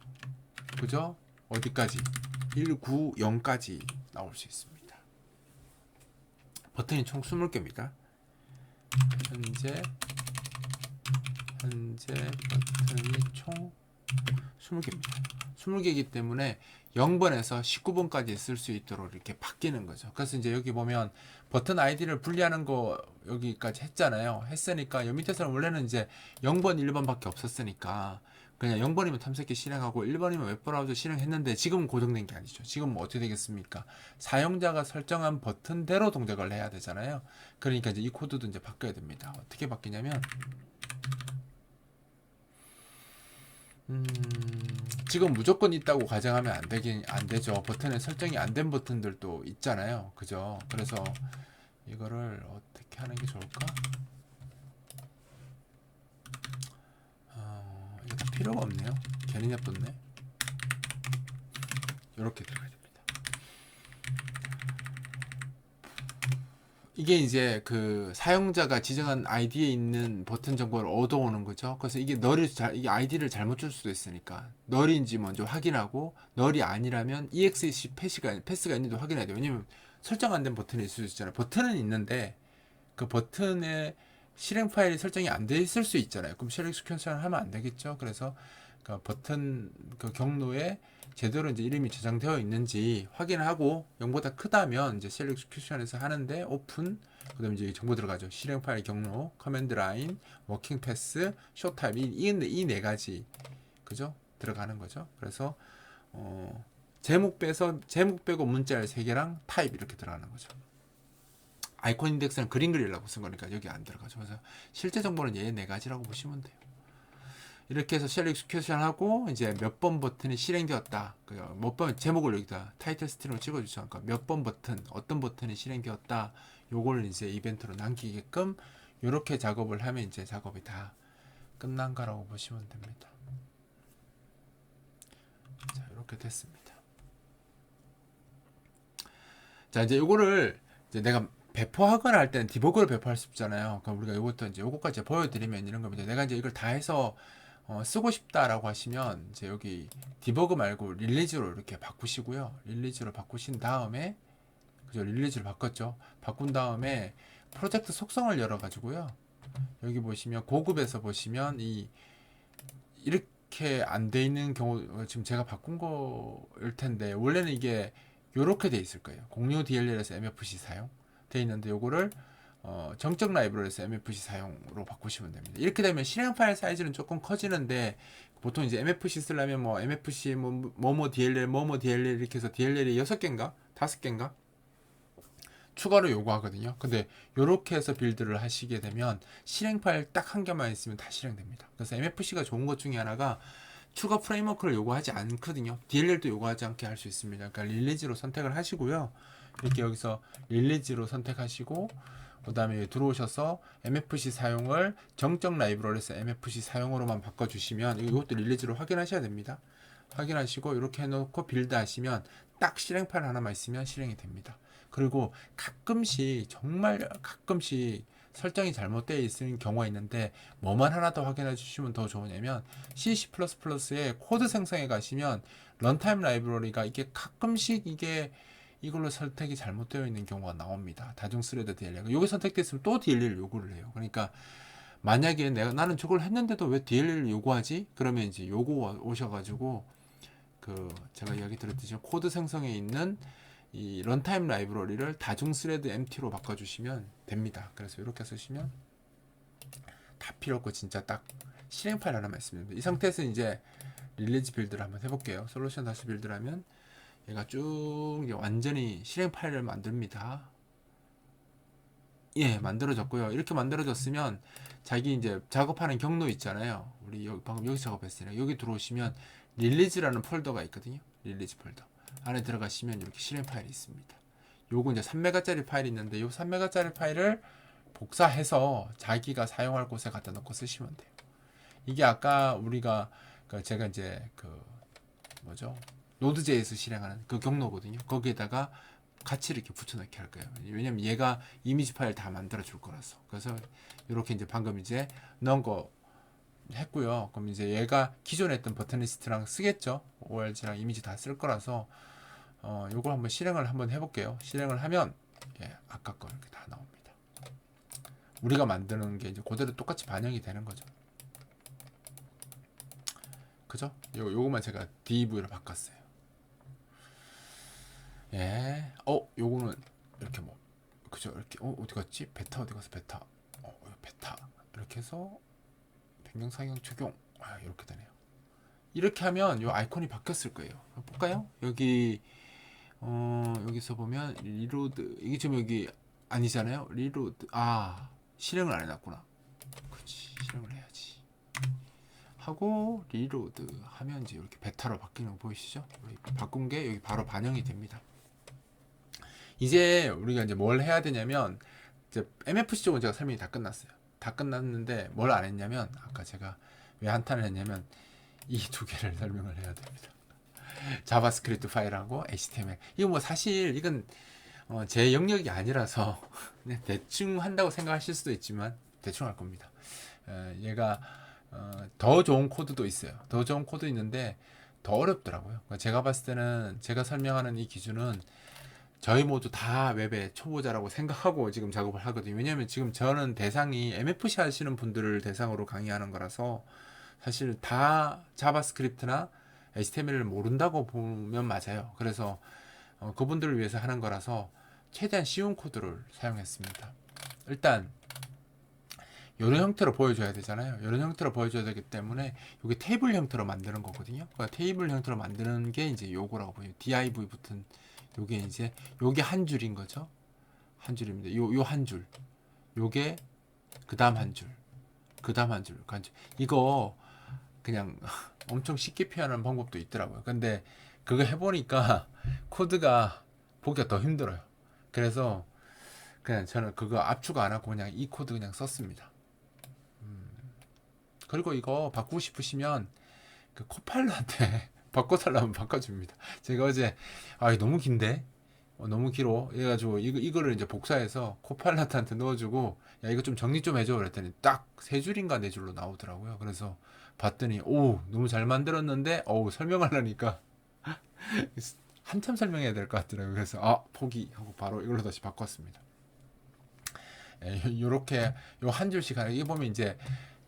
A: 그죠? 어디까지? 190까지 나올 수 있습니다. 버튼이 총 20개입니다. 현재 버튼이 총 20개입니다. 20개이기 때문에 0번에서 19번까지 쓸 수 있도록 이렇게 바뀌는 거죠. 그래서 이제 여기 보면 버튼 아이디를 분리하는 거 여기까지 했잖아요. 했으니까 여 밑에서는 원래는 이제 0번, 1번밖에 없었으니까 그냥 0번이면 탐색기 실행하고 1번이면 웹브라우저 실행했는데 지금은 고정된 게 아니죠. 지금 뭐 어떻게 되겠습니까? 사용자가 설정한 버튼대로 동작을 해야 되잖아요. 그러니까 이제 이 코드도 이제 바뀌어야 됩니다. 어떻게 바뀌냐면 지금 무조건 있다고 가정하면 안 되죠. 버튼에 설정이 안 된 버튼들도 있잖아요. 그죠? 그래서 이거를 어떻게 하는 게 좋을까? 이거 다 필요가 없네요. 괜히 냅뒀네. 이렇게 들어가야 됩니다. 이게 이제 그 사용자가 지정한 아이디에 있는 버튼 정보를 얻어오는 거죠. 그래서 이게 이게 아이디를 잘못 줄 수도 있으니까 널인지 먼저 확인하고, 널이 아니라면 EXE 패스가 있는지 확인해야 돼요. 왜냐면 설정 안 된 버튼이 있을 수 있잖아요. 버튼은 있는데 그 버튼에 실행 파일이 설정이 안 돼 있을 수 있잖아요. 그럼 쉘 익스큐션을 하면 안 되겠죠. 그래서 그 버튼 그 경로에 제대로 이제 이름이 저장되어 있는지 확인하고 0보다 크다면 이제 쉘 익스큐션에서 하는데 오픈, 그다음에 이제 정보 들어가죠. 실행 파일 경로, 커맨드 라인, 워킹 패스, 쇼 타입, 이 네 가지 그죠? 들어가는 거죠. 그래서 제목 빼고 문자열 3개랑 타입 이렇게 들어가는 거죠. 아이콘 인덱스는 그림 그리려고 쓴 거니까 여기 안 들어가죠. 그래서 실제 정보는 얘 네 가지라고 보시면 돼요. 이렇게 해서 쉘 익스큐션 하고 이제 몇 번 버튼이 실행되었다. 몇 번 제목을 여기다 타이틀 스트링으로 찍어주죠. 그러니까 몇 번 버튼, 어떤 버튼이 실행되었다. 요걸 이제 이벤트로 남기게끔 이렇게 작업을 하면 이제 작업이 다 끝난 거라고 보시면 됩니다. 자, 이렇게 됐습니다. 자, 이제 요거를 이제 내가 배포하거나 할 때는 디버그를 배포할 수 없잖아요. 그럼 우리가 이것도 이제 요거까지 보여드리면 이런 겁니다. 내가 이제 이걸 다 해서 쓰고 싶다라고 하시면 이제 여기 디버그 말고 릴리즈로 이렇게 바꾸시고요. 릴리즈로 바꾸신 다음에 그죠? 릴리즈로 바꿨죠. 바꾼 다음에 프로젝트 속성을 열어 가지고요. 여기 보시면 고급에서 보시면 이렇게 안 돼 있는 경우 지금 제가 바꾼 거일 텐데 원래는 이게 요렇게 돼 있을 거예요. 공유 DLL에서 MFC 사용 돼 있는데 요거를 정적 라이브러리에서 MFC 사용으로 바꾸시면 됩니다. 이렇게 되면 실행 파일 사이즈는 조금 커지는데 보통 이제 MFC 쓰려면 뭐 MFC 뭐뭐 DLL 이렇게 해서 DLL이 6개인가 5개인가 추가로 요구하거든요. 근데 요렇게 해서 빌드를 하시게 되면 실행 파일 딱 한 개만 있으면 다 실행됩니다. 그래서 MFC가 좋은 것 중에 하나가 추가 프레임워크를 요구하지 않거든요. DLL도 요구하지 않게 할 수 있습니다. 그러니까 릴리즈로 선택을 하시고요. 이렇게 여기서 릴리즈로 선택하시고 그 다음에 들어오셔서 MFC 사용을 정적 라이브러리에서 MFC 사용으로만 바꿔주시면 이것도 릴리즈로 확인하셔야 됩니다. 확인하시고 이렇게 해놓고 빌드 하시면 딱 실행 파일 하나만 있으면 실행이 됩니다. 그리고 가끔씩 정말 가끔씩 설정이 잘못되어 있는 경우가 있는데 뭐만 하나 더 확인해 주시면 더 좋으냐면 C++에 코드 생성해 가시면 런타임 라이브러리가 이게 가끔씩 이걸로 선택이 잘못되어 있는 경우가 나옵니다. 다중 스레드 DLL. 여기 선택됐으면 또 DLL 요구를 해요. 그러니까 만약에 나는 저걸 했는데도 왜 DLL 요구하지? 그러면 이제 요구 오셔가지고 그 제가 이야기 드렸듯이 코드 생성에 있는 이 런타임 라이브러리를 다중 스레드 MT로 바꿔주시면 됩니다. 그래서 이렇게 쓰시면 다 필요 없고 진짜 딱 실행 파일 하나만 있으면 됩니다. 이 상태에서 이제 릴리즈 빌드를 한번 해볼게요. 솔루션 다시 빌드를 하면 얘가 쭉 이제 완전히 실행 파일을 만듭니다. 예, 만들어졌고요. 이렇게 만들어졌으면 자기 이제 작업하는 경로 있잖아요. 우리 여기 방금 여기 작업했으니까 여기 들어오시면 릴리즈라는 폴더가 있거든요. 릴리즈 폴더 안에 들어가시면 이렇게 실행 파일이 있습니다. 요거 이제 3메가짜리 파일이 있는데 요 3메가짜리 파일을 복사해서 자기가 사용할 곳에 갖다 놓고 쓰시면 돼요. 이게 아까 우리가 제가 이제 그 뭐죠? 노드.js 실행하는 그 경로거든요. 거기에다가 같이 이렇게 붙여넣기 할 거예요. 왜냐면 얘가 이미지 파일 다 만들어 줄 거라서. 그래서 이렇게 이제 방금 이제 넣은 거 했고요. 그럼 이제 얘가 기존에 했던 버튼 리스트랑 쓰겠죠. org랑 이미지 다 쓸 거라서 요걸 한번 실행을 한번 해볼게요. 실행을 하면 예, 아까 거 이렇게 다 나옵니다. 우리가 만드는 게 이제 그대로 똑같이 반영이 되는 거죠. 그죠? 요거만 제가 DV로 바꿨어요. 예. 요거는 이렇게 뭐 그죠? 이렇게 어디 갔지? 베타 어디 가서 베타. 베타. 이렇게 해서 변경 상향 적용. 이렇게 되네요. 이렇게 하면 요 아이콘이 바뀌었을 거예요. 볼까요? 여기 여기서 보면 리로드 이게 지금 여기 아니잖아요. 리로드 실행을 안 해놨구나. 그렇지, 실행을 해야지. 하고 리로드 하면 이제 이렇게 베타로 바뀌는 거 보이시죠? 바꾼 게 여기 바로 반영이 됩니다. 이제 우리가 이제 뭘 해야 되냐면 이제 MFC 쪽은 제가 설명이 다 끝났어요. 다 끝났는데 뭘 안 했냐면 아까 제가 왜 한탄을 했냐면 이 두 개를 설명을 해야 됩니다. 자바스크립트 파일하고 HTML. 이거 뭐 사실 이건 제 영역이 아니라서 그냥 대충 한다고 생각하실 수도 있지만 대충 할 겁니다. 얘가 더 좋은 코드도 있어요. 더 좋은 코드 있는데 더 어렵더라고요. 제가 봤을 때는 제가 설명하는 이 기준은 저희 모두 다 웹의 초보자라고 생각하고 지금 작업을 하거든요. 왜냐하면 지금 저는 대상이 MFC 하시는 분들을 대상으로 강의하는 거라서 사실 다 자바스크립트나 HTML을 모른다고 보면 맞아요. 그래서 그분들을 위해서 하는 거라서 최대한 쉬운 코드를 사용했습니다. 일단 이런 형태로 보여줘야 되잖아요. 이런 형태로 보여줘야 되기 때문에 이게 테이블 형태로 만드는 거거든요. 그러니까 테이블 형태로 만드는 게 이제 요거라고 보여요. div 붙은 요게 이제 요게 한 줄인 거죠. 한 줄입니다. 요 한 줄. 요게 그다음 한 줄. 그다음 한 줄. 이거 그냥 엄청 쉽게 표현하는 방법도 있더라고요. 근데 그거 해보니까 코드가 보기가 더 힘들어요. 그래서 그냥 저는 그거 압축 안 하고 그냥 이 코드 그냥 썼습니다. 그리고 이거 바꾸고 싶으시면 그 코파일러한테 바꿔달라면 바꿔줍니다. 제가 어제 너무 긴데 너무 길어 해가지고 이거를 이제 복사해서 코파일러한테 넣어주고 야 이거 좀 정리 좀 해줘 그랬더니 딱 세 줄인가 네 줄로 나오더라고요. 그래서 봤더니 오 너무 잘 만들었는데 설명하려니까 한참 설명해야 될 것 같더라고요. 그래서 포기하고 바로 이걸로 다시 바꿨습니다. 요렇게 요 한 줄씩 하나 이거 보면 이제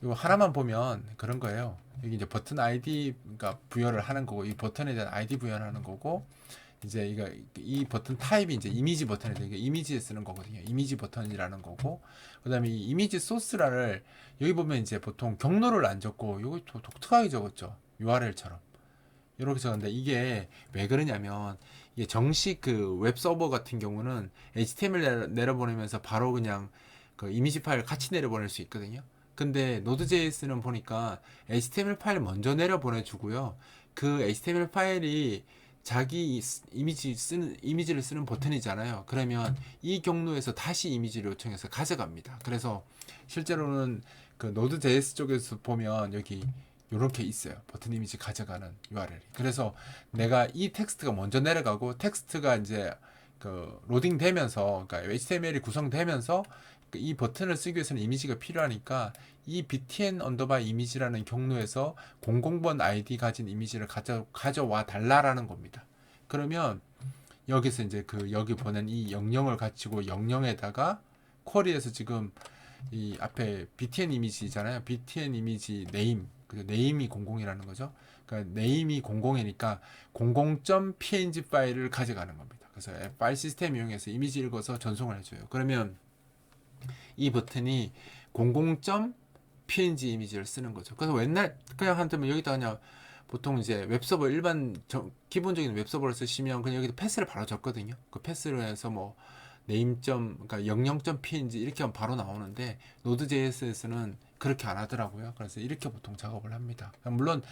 A: 요 하나만 보면 그런 거예요. 여기 이제 버튼 아이디 그러니까 부여를 하는 거고 이 버튼에 대한 아이디 부여하는 거고 이제 이 버튼 타입이 이제 이미지 버튼에 대해 이미지에 쓰는 거거든요. 이미지 버튼이라는 거고 그다음에 이 이미지 소스를 여기 보면 이제 보통 경로를 안 적고 요거 독특하게 적었죠. URL처럼 이렇게 적었는데 이게 왜 그러냐면 이게 정식 그 웹 서버 같은 경우는 HTML 내려보내면서 바로 그냥 그 이미지 파일 같이 내려보낼 수 있거든요. 근데 노드.js는 보니까 HTML 파일 먼저 내려보내주고요. 그 HTML 파일이 자기 이미지를 쓰는 버튼이잖아요. 그러면 이 경로에서 다시 이미지를 요청해서 가져갑니다. 그래서 실제로는 그 노드.js 쪽에서 보면 여기 이렇게 있어요. 버튼 이미지 가져가는 URL이. 그래서 내가 이 텍스트가 먼저 내려가고 텍스트가 이제 그 로딩 되면서 그러니까 HTML이 구성되면서 이 버튼을 쓰기 위해서는 이미지가 필요하니까 이 btn 언더바 이미지라는 경로에서 00번 아이디 가진 이미지를 가져와 달라라는 겁니다. 그러면 여기서 이제 여기 보낸 이 영령을 가지고 영령에다가 쿼리에서 지금 이 앞에 btn 이미지잖아요. btn 이미지 네임, 그죠? 네임이 00이라는 거죠. 그러니까 네임이 00이니까 00.png 파일을 가져가는 겁니다. 그래서 파일 시스템 이용해서 이미지 읽어서 전송을 해줘요. 그러면 이 버튼이 00.png 이미지를 쓰는 거죠. 그래서 옛날 그냥 한다면 여기다 그냥 보통 이제 웹서버 기본적인 웹서버를 쓰시면 그냥 여기다 패스를 바로 줬거든요. 그 패스를 해서 뭐 그러니까 00.png 이렇게 하면 바로 나오는데 노드.js에서는 그렇게 안 하더라고요. 그래서 이렇게 보통 작업을 합니다. 물론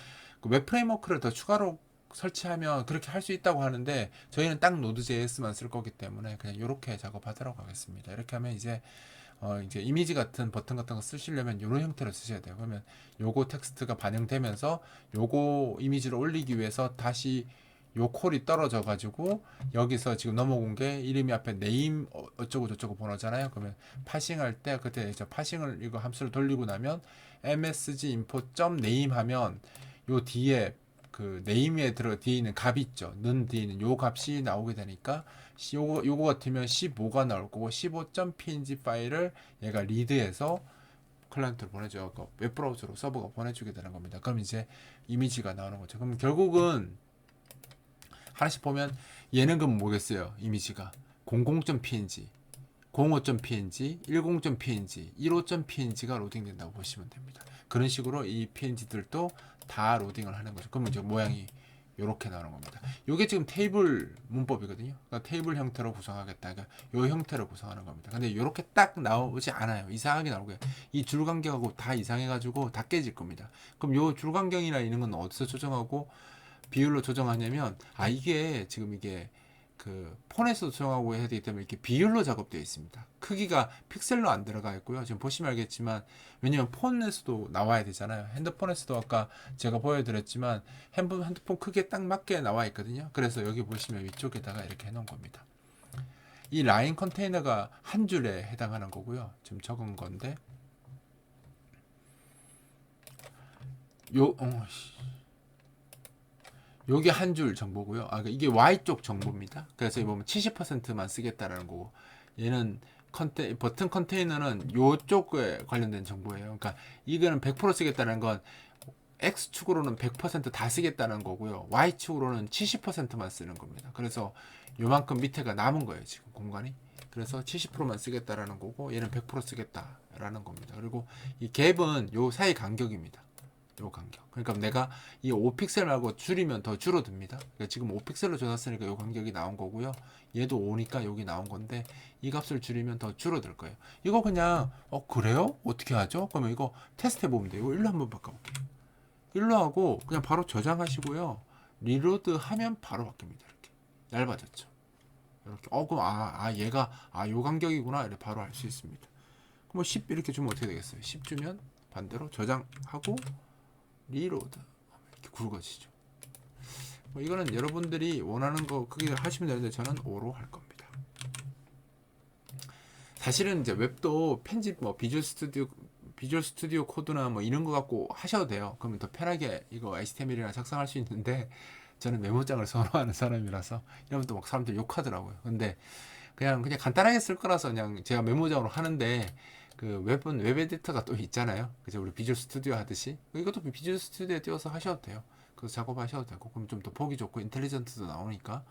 A: 그 웹 프레임워크를 더 추가로 설치하면 그렇게 할 수 있다고 하는데 저희는 딱 노드.js만 쓸 거기 때문에 그냥 이렇게 작업하도록 하겠습니다. 이렇게 하면 이제 이미지 같은 버튼 같은 거 쓰시려면 이런 형태로 쓰셔야 돼요. 그러면 요거 텍스트가 반영되면서 요거 이미지를 올리기 위해서 다시 요 콜이 떨어져 가지고 여기서 지금 넘어온 게 이름이 앞에 네임 어쩌고 저쩌고 번호잖아요. 그러면 파싱할 때 그때 이제 파싱을 이거 함수를 돌리고 나면 msg info.name 하면 요 뒤에 그 네임에 뒤에 있는 값이 있죠. 는 뒤에 있는 요 값이 나오게 되니까 요거 같으면 15가 나올 거고 15.png 파일을 얘가 리드해서 클라이언트로 보내줘. 웹브라우저로 서버가 보내주게 되는 겁니다. 그럼 이제 이미지가 나오는 거죠. 그럼 결국은 하나씩 보면 얘는 그럼 뭐겠어요? 이미지가 00.png, 05.png, 10.png, 15.png가 로딩된다고 보시면 됩니다. 그런 식으로 이 png들도 다 로딩을 하는 거죠. 그러면 이제 모양이 이렇게 나오는 겁니다. 이게 지금 테이블 문법이거든요. 그러니까 테이블 형태로 구성하겠다. 그러니까 이 형태로 구성하는 겁니다. 근데 이렇게 딱 나오지 않아요. 이상하게 나오고요. 이 줄간격하고 다 이상해가지고 다 깨질 겁니다. 그럼 이 줄간격이나 이런 건 어디서 조정하고 비율로 조정하냐면 이게 지금 이게 그 폰에서 조정하고 해야 되기 때문에 이렇게 비율로 작업되어 있습니다. 크기가 픽셀로 안 들어가 있고요. 지금 보시면 알겠지만 왜냐면 폰에서도 나와야 되잖아요. 핸드폰에서도 아까 제가 보여드렸지만 핸드폰 크기에 딱 맞게 나와 있거든요. 그래서 여기 보시면 위쪽에다가 이렇게 해놓은 겁니다. 이 라인 컨테이너가 한 줄에 해당하는 거고요. 지금 적은 건데 요게 한 줄 정보고요. 그러니까 이게 Y쪽 정보입니다. 그래서 보면 70%만 쓰겠다라는 거고, 얘는 버튼 컨테이너는 요쪽에 관련된 정보예요. 그러니까 이거는 100% 쓰겠다는 건 X축으로는 100%다 쓰겠다는 거고요. Y축으로는 70%만 쓰는 겁니다. 그래서 요만큼 밑에가 남은 거예요. 지금 공간이. 그래서 70%만 쓰겠다라는 거고, 얘는 100% 쓰겠다라는 겁니다. 그리고 이 갭은 요 사이 간격입니다. 요 간격. 그러니까 내가 이 5픽셀 말고 줄이면 더 줄어듭니다. 그러니까 지금 5픽셀로 줘놨으니까 요 간격이 나온 거고요. 얘도 5니까 여기 나온 건데 이 값을 줄이면 더 줄어들 거예요. 이거 그냥 그래요? 어떻게 하죠? 그러면 이거 테스트 해보면 돼요. 이거 일로 한번 바꿔볼게요. 일로 하고 그냥 바로 저장하시고요. 리로드 하면 바로 바뀝니다. 이렇게 얇아졌죠. 이렇게 그럼 얘가 요 간격이구나 이렇게 바로 알 수 있습니다. 그럼 10 이렇게 주면 어떻게 되겠어요? 10 주면 반대로 저장하고 리로드 이렇게 굵어지죠. 이거는 여러분들이 원하는 거 크게 하시면 되는데 저는 5로 할 겁니다. 사실은 이제 웹도 편집 비주얼 스튜디오 코드나 이런 거 갖고 하셔도 돼요. 그러면 더 편하게 이거 HTML이나 작성할 수 있는데 저는 메모장을 선호하는 사람이라서 이러면 또 막 사람들 욕하더라고요. 근데 그냥 간단하게 쓸 거라서 그냥 제가 메모장으로 하는데 그 웹은 웹 에디터가 또 있잖아요. 그죠? 우리 비주얼 스튜디오 하듯이 이것도 비주얼 스튜디오에 띄워서 하셔도 돼요. 그래서 작업하셔도 되고 그럼 좀 더 보기 좋고 인텔리전트도 나오니까.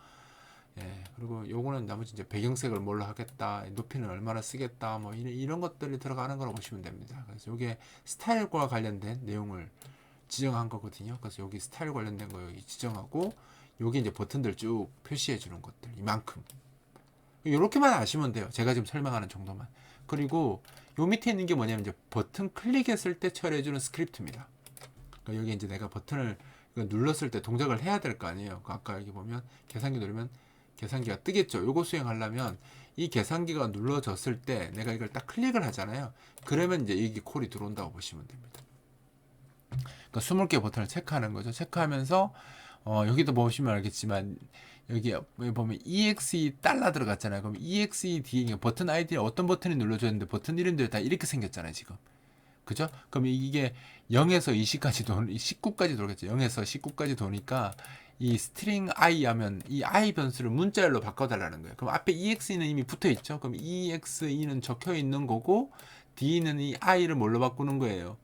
A: 예, 그리고 요거는 나머지 이제 배경색을 뭘로 하겠다, 높이는 얼마나 쓰겠다, 이런 것들이 들어가는 거라고 보시면 됩니다. 그래서 요게 스타일과 관련된 내용을 지정한 거거든요. 그래서 여기 스타일 관련된 거 여기 지정하고 요게 이제 버튼들 쭉 표시해 주는 것들 이만큼. 이렇게만 아시면 돼요. 제가 지금 설명하는 정도만. 그리고 요 밑에 있는 게 뭐냐면 이제 버튼 클릭했을 때 처리해주는 스크립트입니다. 그러니까 여기 이제 내가 버튼을 눌렀을 때 동작을 해야 될 거 아니에요. 아까 여기 보면 계산기 누르면 계산기가 뜨겠죠. 요거 수행하려면 이 계산기가 눌러졌을 때 내가 이걸 딱 클릭을 하잖아요. 그러면 이제 여기 콜이 들어온다고 보시면 됩니다. 그러니까 20개 버튼을 체크하는 거죠. 체크하면서 여기도 보시면 알겠지만 여기 보면 exe 달러 들어갔잖아요. 그럼 exe 뒤에 버튼 아이디에 어떤 버튼이 눌러졌는데 버튼 이름들이 다 이렇게 생겼잖아요. 지금. 그죠? 그럼 이게 0에서 20까지 19까지 돌겠죠. 0에서 19까지 도니까 이 스트링 i 하면 이 i 변수를 문자열로 바꿔달라는 거예요. 그럼 앞에 exe는 이미 붙어 있죠. 그럼 exe는 적혀 있는 거고 D는 이 I를 뭘로 바꾸는 거예요?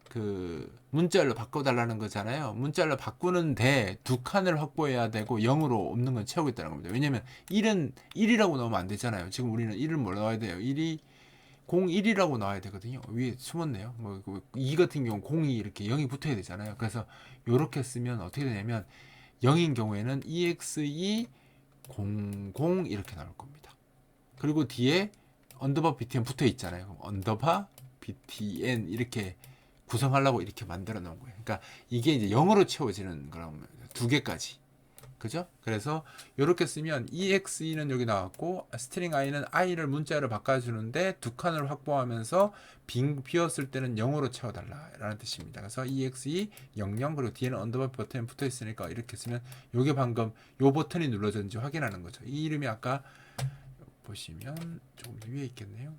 A: 그 문자열로 바꿔달라는 거잖아요. 문자열로 바꾸는데 두 칸을 확보해야 되고 0으로 없는 건 채우겠다는 겁니다. 왜냐면 1은 1이라고 넣으면 안 되잖아요. 지금 우리는 1을 뭘 넣어야 돼요? 1이 01이라고 나와야 되거든요. 위에 숨었네요. 뭐 2 같은 경우 02 이렇게 0이 붙어야 되잖아요. 그래서 이렇게 쓰면 어떻게 되냐면 0인 경우에는 EXE 00 이렇게 나올 겁니다. 그리고 뒤에 언더바 BTN 붙어 있잖아요. 그럼 언더바 BTN 이렇게 구성하려고 이렇게 만들어 놓은 거예요. 그러니까 이게 이제 0으로 채워지는 거라면 두 개까지. 그죠? 그래서 이렇게 쓰면 EXE는 여기 나왔고 스트링 I는 I를 문자로 바꿔주는데 두 칸을 확보하면서 비었을 때는 0으로 채워달라라는 뜻입니다. 그래서 EXE 00 그리고 뒤에는 언더바 버튼이 붙어 있으니까 이렇게 쓰면 이게 방금 요 버튼이 눌러졌는지 확인하는 거죠. 이 이름이 아까 보시면 조금 위에 있겠네요.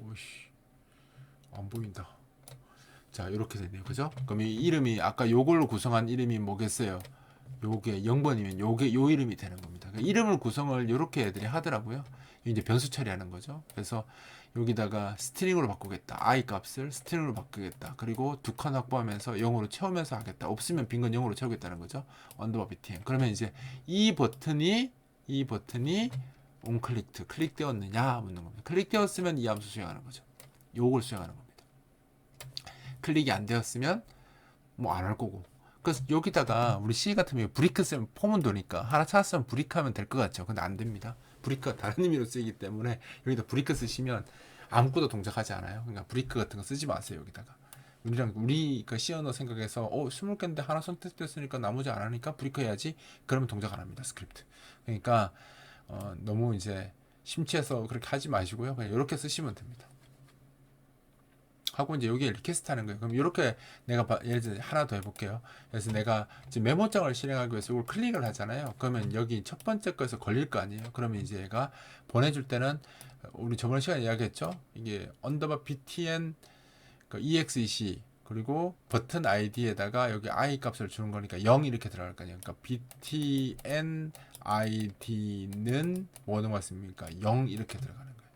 A: 오씨 안 보인다. 자 이렇게 되네요. 그죠? 그럼 이 이름이 아까 요걸로 구성한 이름이 뭐겠어요? 요게 0번이면 요게 요 이름이 되는 겁니다. 그러니까 이름을 구성을 요렇게 애들이 하더라고요. 이제 변수 처리하는 거죠. 그래서 여기다가 스트링으로 바꾸겠다. I 값을 스트링으로 바꾸겠다. 그리고 두 칸 확보하면서 0으로 채우면서 하겠다. 없으면 빈 건 0으로 채우겠다는 거죠. 언더바 BTN. 그러면 이제 이 버튼이 onClicked 클릭되었느냐 묻는 겁니다. 클릭되었으면 이 함수 수행하는 거죠. 요걸 수행하는 겁니다. 클릭이 안 되었으면 뭐 안 할 거고. 그래서 여기다가 우리 C 같은 경우에 브리크 쓰면 폼은 도니까 하나 찾았으면 브리크 하면 될 것 같죠. 근데 안 됩니다. 브리크가 다른 의미로 쓰이기 때문에 여기다 브리크 쓰시면 아무것도 동작하지 않아요. 그러니까 브리크 같은 거 쓰지 마세요. 여기다가 우리 그 C 언어 생각해서 20개인데 하나 선택됐으니까 나머지 안 하니까 브리크 해야지. 그러면 동작 안 합니다. 스크립트. 그러니까 너무 이제 심취해서 그렇게 하지 마시고요. 그냥 이렇게 쓰시면 됩니다. 하고 이제 여기에 리퀘스트 하는 거예요. 그럼 이렇게 내가 예를 들어 하나 더 해볼게요. 그래서 내가 지금 메모장을 실행하기 위해서 이걸 클릭을 하잖아요. 그러면 여기 첫 번째 거에서 걸릴 거 아니에요. 그러면 이제 얘가 보내줄 때는 우리 저번 시간에 이야기했죠. 이게 언더바 btn 그 exec 그리고 버튼 id에다가 여기 i 값을 주는 거니까 0 이렇게 들어갈 거 아니에요. 그러니까 btn id는 뭐 넣어봤습니까? 0 이렇게 들어가는 거예요.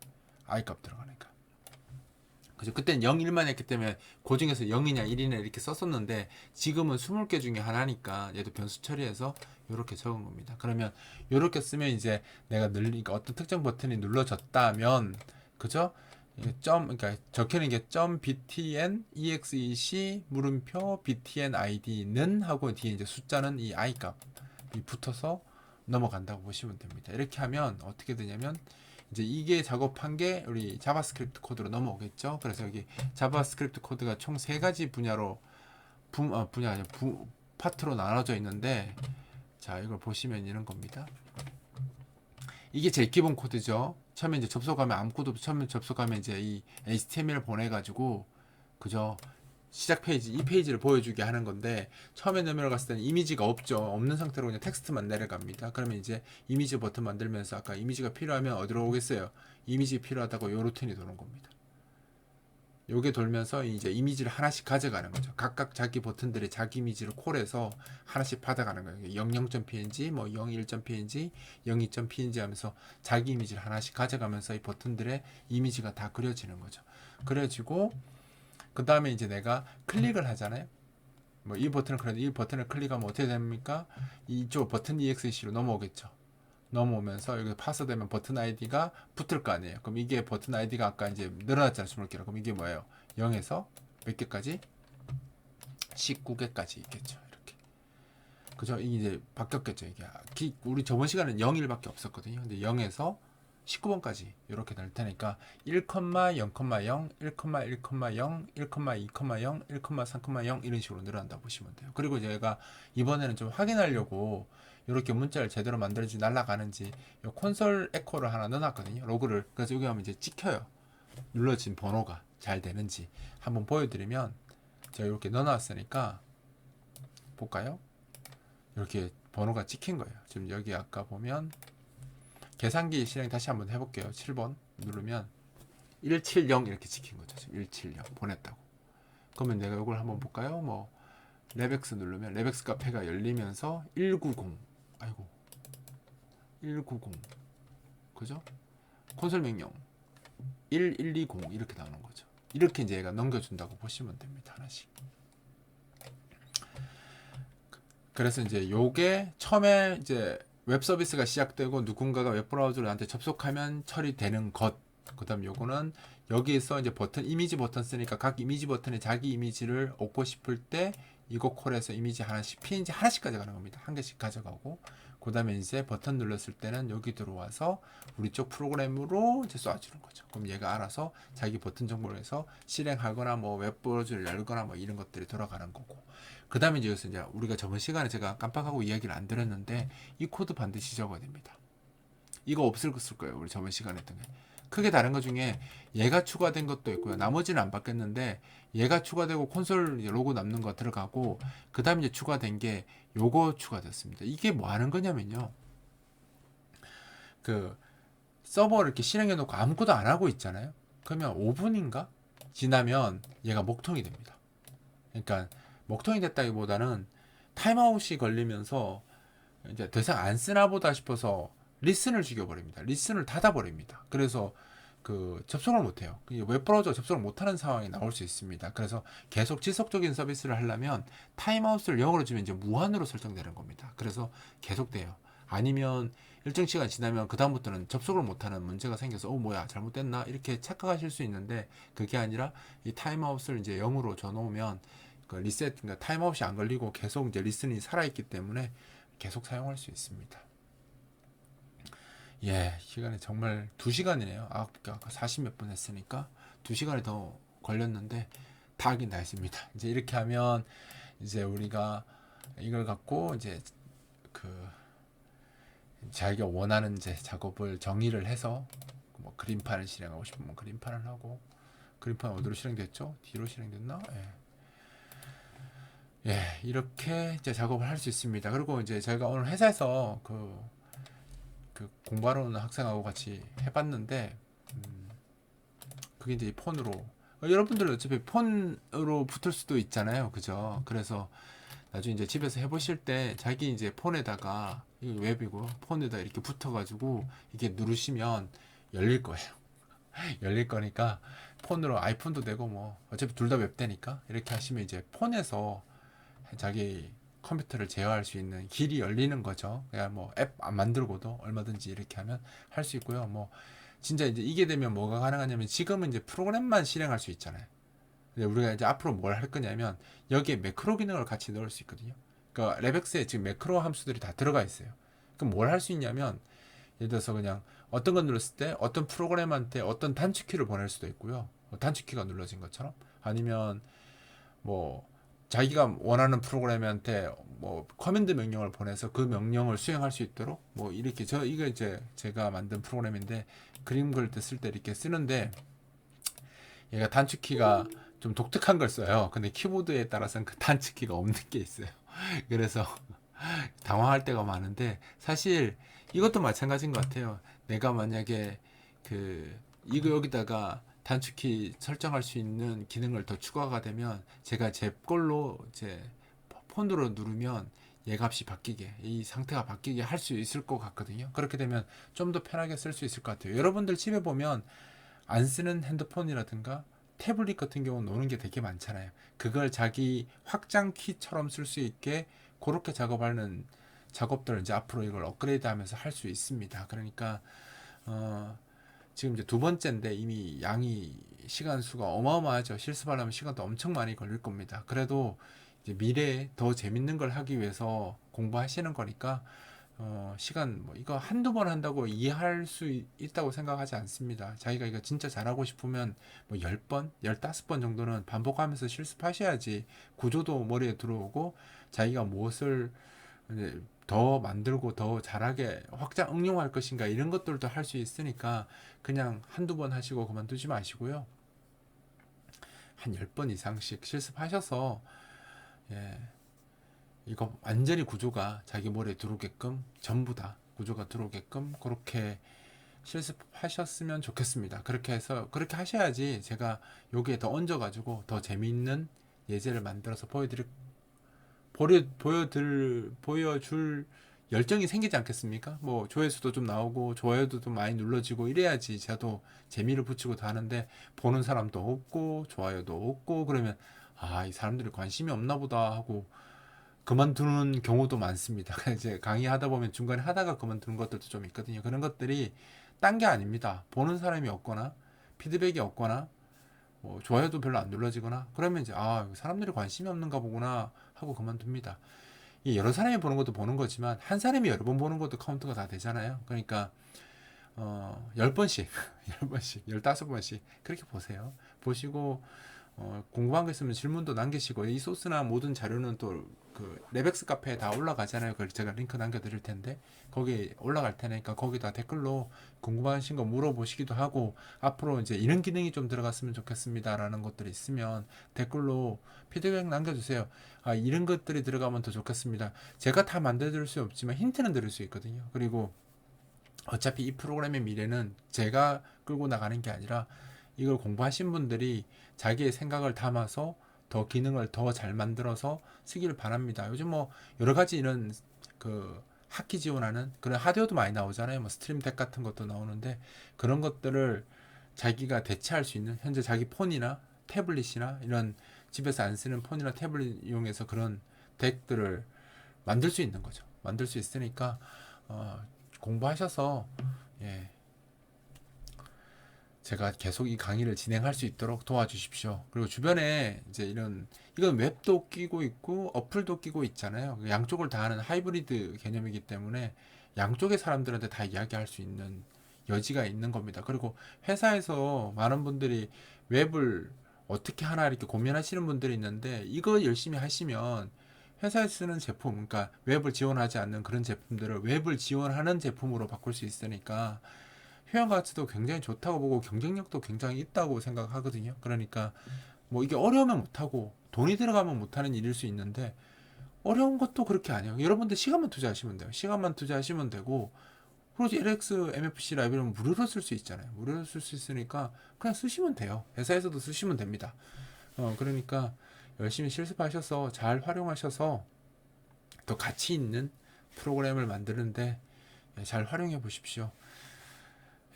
A: i 값 들어가니까. 그죠? 그때는 0, 1만 했기 때문에 그 중에서 0이냐 1이냐 이렇게 썼었는데 지금은 20개 중에 하나니까 얘도 변수 처리해서 이렇게 적은 겁니다. 그러면 이렇게 쓰면 이제 내가 그러니까 어떤 특정 버튼이 눌러졌다면 그죠? 그러니까 적혀있는 게 .btn exec 물음표 btn id는 하고 뒤에 이제 숫자는 이 i 값이 붙어서 넘어간다고 보시면 됩니다. 이렇게 하면 어떻게 되냐면 이제 이게 작업한 게 우리 자바스크립트 코드로 넘어오겠죠. 그래서 여기 자바스크립트 코드가 총 3가지 분야로 파트로 나눠져 있는데 자 이걸 보시면 이런 겁니다. 이게 제일 기본 코드죠. 처음에 이제 접속하면 아무것도 처음에 접속하면 이제 이 HTML을 보내가지고 그죠. 시작 페이지 이 페이지를 보여주게 하는 건데 처음에 넘어갔을 때는 이미지가 없죠. 없는 상태로 그냥 텍스트만 내려갑니다. 그러면 이제 이미지 버튼 만들면서 아까 이미지가 필요하면 어디로 오겠어요? 이미지 필요하다고 요 루틴이 도는 겁니다. 요게 돌면서 이제 이미지를 하나씩 가져가는 거죠. 각각 자기 버튼들의 자기 이미지를 콜해서 하나씩 받아가는 거예요. 00.png, 뭐 01.png, 02.png 하면서 자기 이미지를 하나씩 가져가면서 이 버튼들의 이미지가 다 그려지는 거죠. 그려지고 그 다음에 이제 내가 클릭을 하잖아요. 뭐 이 버튼을 클릭하면 어떻게 됩니까? 이쪽 버튼 exec로 넘어오겠죠. 넘어오면서 여기 파서되면 버튼 아이디가 붙을 거 아니에요. 그럼 이게 버튼 아이디가 아까 이제 늘어났잖아요. 20개로. 그럼 이게 뭐예요? 0에서 몇 개까지? 19개까지 있겠죠. 이렇게. 그죠? 이게 이제 바뀌었겠죠. 이게 우리 저번 시간에는 0일밖에 없었거든요. 근데 0에서 19번까지 이렇게 될 테니까 1,0,0, 0,0, 1,1,0, 1,2,0, 1,3,0 이런 식으로 늘어난다고 보시면 돼요. 그리고 제가 이번에는 좀 확인하려고 이렇게 문자를 제대로 만들어지 날아가는지 콘솔 에코를 하나 넣어놨거든요. 로그를. 그래서 여기 하면 이제 찍혀요. 눌러진 번호가 잘 되는지 한번 보여드리면 제가 이렇게 넣어놨으니까 볼까요? 이렇게 번호가 찍힌 거예요. 지금 여기 아까 보면 계산기 실행 다시 한번 해볼게요. 7번 누르면 170 이렇게 찍힌 거죠. 지금 170 보냈다고. 그러면 내가 이걸 한번 볼까요? 뭐 레벡스 누르면 레벡스 카페가 열리면서 190 아이고 190 그죠? 콘솔 명령 1120 이렇게 나오는 거죠. 이렇게 이제 얘가 넘겨준다고 보시면 됩니다. 하나씩. 그래서 이제 요게 처음에 이제 웹 서비스가 시작되고 누군가가 웹 브라우저로 나한테 접속하면 처리되는 것. 그다음 요거는 여기에서 이제 버튼 이미지 버튼 쓰니까 각 이미지 버튼에 자기 이미지를 얻고 싶을 때 이거 콜에서 이미지 하나씩 PNG 하나씩 가져가는 겁니다. 한 개씩 가져가고 그다음에 이제 버튼 눌렀을 때는 여기 들어와서 우리 쪽 프로그램으로 이제 쏴주는 거죠. 그럼 얘가 알아서 자기 버튼 정보를 해서 실행하거나 뭐 웹 브라우저를 열거나 뭐 이런 것들이 돌아가는 거고. 그 다음에 이제 여기서 이제 우리가 저번 시간에 제가 깜빡하고 이야기를 안 드렸는데 이 코드 반드시 적어야 됩니다. 이거 없을 거예요. 우리 저번 시간에 했던 게. 크게 다른 것 중에 얘가 추가된 것도 있고요. 나머지는 안 바뀌었는데 얘가 추가되고 콘솔 로고 남는 거 들어가고 그 다음에 이제 추가된 게 요거 추가됐습니다. 이게 뭐 하는 거냐면요. 그 서버를 이렇게 실행해 놓고 아무것도 안 하고 있잖아요. 그러면 5분인가 지나면 얘가 목통이 됩니다. 그러니까 먹통이 됐다기보다는 타임아웃이 걸리면서 이제 더 이상 안 쓰나 보다 싶어서 리슨을 죽여버립니다. 리슨을 닫아버립니다. 그래서 그 접속을 못해요. 웹브라우저 접속을 못하는 상황이 나올 수 있습니다. 그래서 계속 지속적인 서비스를 하려면 타임아웃을 0으로 주면 이제 무한으로 설정되는 겁니다. 그래서 계속 돼요. 아니면 일정 시간 지나면 그 다음부터는 접속을 못하는 문제가 생겨서 뭐야 잘못됐나 이렇게 착각하실 수 있는데 그게 아니라 이 타임아웃을 이제 0으로 줘놓으면 그 리셋, 그러니까 타임아웃이 안 걸리고 계속 이제 리슨이 살아있기 때문에 계속 사용할 수 있습니다. 예, 시간이 정말 2시간이네요. 아까 40몇 분 했으니까 2시간이 더 걸렸는데 다 하긴 다 했습니다. 이제 이렇게 하면 이제 우리가 이걸 갖고 이제 그 자기가 원하는 이제 작업을 정의를 해서 뭐 그림판을 실행하고 싶으면 그림판을 하고 그림판 어디로 실행됐죠? 뒤로 실행됐나? 예, 이렇게 이제 작업을 할 수 있습니다. 그리고 이제 저희가 오늘 회사에서 그 공부하러 오는 학생하고 같이 해봤는데, 그게 이제 폰으로, 여러분들은 어차피 폰으로 붙을 수도 있잖아요. 그죠? 그래서 나중에 이제 집에서 해보실 때 자기 이제 폰에다가, 이거 웹이고, 폰에다 이렇게 붙어가지고, 이게 누르시면 열릴 거예요. 열릴 거니까, 폰으로 아이폰도 되고, 뭐, 어차피 둘 다 웹되니까, 이렇게 하시면 이제 폰에서 자기 컴퓨터를 제어할 수 있는 길이 열리는 거죠. 그냥 뭐 앱 안 만들고도 얼마든지 이렇게 하면 할 수 있고요. 뭐 진짜 이제 이게 되면 뭐가 가능하냐면 지금은 이제 프로그램만 실행할 수 있잖아요. 근데 우리가 이제 앞으로 뭘 할 거냐면 여기에 매크로 기능을 같이 넣을 수 있거든요. 그러니까 레벡스에 지금 매크로 함수들이 다 들어가 있어요. 그럼 뭘 할 수 있냐면 예를 들어서 그냥 어떤 걸 눌렀을 때 어떤 프로그램한테 어떤 단축키를 보낼 수도 있고요. 단축키가 눌러진 것처럼 아니면 뭐 자기가 원하는 프로그램한테 뭐 커맨드 명령을 보내서 그 명령을 수행할 수 있도록 뭐 이렇게 이거 이제 제가 만든 프로그램인데 그림 그릴 때 쓸 때 이렇게 쓰는데 얘가 단축키가 좀 독특한 걸 써요. 근데 키보드에 따라서는 그 단축키가 없는 게 있어요. 그래서 당황할 때가 많은데 사실 이것도 마찬가지인 것 같아요. 내가 만약에 그 이거 여기다가 단축키 설정할 수 있는 기능을 더 추가가 되면 제가 제 걸로 제 폰으로 누르면 얘 값이 바뀌게 이 상태가 바뀌게 할 수 있을 것 같거든요. 그렇게 되면 좀 더 편하게 쓸 수 있을 것 같아요. 여러분들 집에 보면 안 쓰는 핸드폰이라든가 태블릿 같은 경우는 노는 게 되게 많잖아요. 그걸 자기 확장 키처럼 쓸 수 있게 그렇게 작업하는 작업들을 이제 앞으로 이걸 업그레이드 하면서 할 수 있습니다. 그러니까 지금 이제 두 번째인데 이미 양이 시간 수가 어마어마하죠. 실습하려면 시간도 엄청 많이 걸릴 겁니다. 그래도 이제 미래에 더 재밌는 걸 하기 위해서 공부하시는 거니까 시간 뭐 이거 한두 번 한다고 이해할 수 있다고 생각하지 않습니다. 자기가 이거 진짜 잘하고 싶으면 뭐 10번, 15번 정도는 반복하면서 실습하셔야지 구조도 머리에 들어오고 자기가 무엇을 이제 더 만들고 더 잘하게 확장 응용할 것인가 이런 것들도 할 수 있으니까 그냥 한두 번 하시고 그만두지 마시고요. 한 10번 이상씩 실습하셔서 예, 이거 완전히 구조가 자기 머리에 들어오게끔 전부 다 구조가 들어오게끔 그렇게 실습하셨으면 좋겠습니다. 그렇게 해서 그렇게 하셔야지 제가 여기에 더 얹어가지고 더 재미있는 예제를 만들어서 보여줄 열정이 생기지 않겠습니까? 뭐 조회수도 좀 나오고 좋아요도 좀 많이 눌러지고 이래야지 저도 재미를 붙이고 다 하는데 보는 사람도 없고 좋아요도 없고 그러면 아, 이 사람들이 관심이 없나 보다 하고 그만두는 경우도 많습니다. 이제 강의하다 보면 중간에 하다가 그만두는 것들도 좀 있거든요. 그런 것들이 딴 게 아닙니다. 보는 사람이 없거나 피드백이 없거나 뭐 좋아요도 별로 안 눌러지거나 그러면 이제 아, 사람들이 관심이 없는가 보구나 하고 그만둡니다. 이 여러 사람이 보는 것도 보는 거지만 한 사람이 여러 번 보는 것도 카운트가 다 되잖아요. 그러니까 10번씩 10번씩 15번씩 그렇게 보세요. 보시고 궁금한 거 있으면 질문도 남기시고 이 소스나 모든 자료는 또 그 레벡스 카페에 다 올라가잖아요. 그걸 제가 링크 남겨드릴 텐데 거기 올라갈 테니까 거기다 댓글로 궁금하신 거 물어보시기도 하고 앞으로 이제 이런 기능이 좀 들어갔으면 좋겠습니다라는 것들이 있으면 댓글로 피드백 남겨주세요. 아, 이런 것들이 들어가면 더 좋겠습니다. 제가 다 만들어드릴 수 없지만 힌트는 드릴 수 있거든요. 그리고 어차피 이 프로그램의 미래는 제가 끌고 나가는 게 아니라 이걸 공부하신 분들이 자기의 생각을 담아서 더 기능을 더 잘 만들어서 쓰기를 바랍니다. 요즘 뭐 여러 가지 이런 그 학기 지원하는 그런 하드웨어도 많이 나오잖아요. 뭐 스트림덱 같은 것도 나오는데 그런 것들을 자기가 대체할 수 있는 현재 자기 폰이나 태블릿이나 이런 집에서 안 쓰는 폰이나 태블릿 이용해서 그런 덱들을 만들 수 있는 거죠. 만들 수 있으니까 공부하셔서 예, 제가 계속 이 강의를 진행할 수 있도록 도와주십시오. 그리고 주변에 이제 이건 웹도 끼고 있고 어플도 끼고 있잖아요. 양쪽을 다 하는 하이브리드 개념이기 때문에 양쪽의 사람들한테 다 이야기할 수 있는 여지가 있는 겁니다. 그리고 회사에서 많은 분들이 웹을 어떻게 하나 이렇게 고민하시는 분들이 있는데 이거 열심히 하시면 회사에 쓰는 제품, 그러니까 웹을 지원하지 않는 그런 제품들을 웹을 지원하는 제품으로 바꿀 수 있으니까 회원 가치도 굉장히 좋다고 보고 경쟁력도 굉장히 있다고 생각하거든요. 그러니까 뭐 이게 어려우면 못하고 돈이 들어가면 못하는 일일 수 있는데 어려운 것도 그렇게 아니에요. 여러분들 시간만 투자하시면 돼요. 시간만 투자하시면 되고 프로지 LX MFC 라이브러리는 무료로 쓸 수 있잖아요. 무료로 쓸 수 있으니까 그냥 쓰시면 돼요. 회사에서도 쓰시면 됩니다. 그러니까 열심히 실습하셔서 잘 활용하셔서 더 가치 있는 프로그램을 만드는데 잘 활용해 보십시오.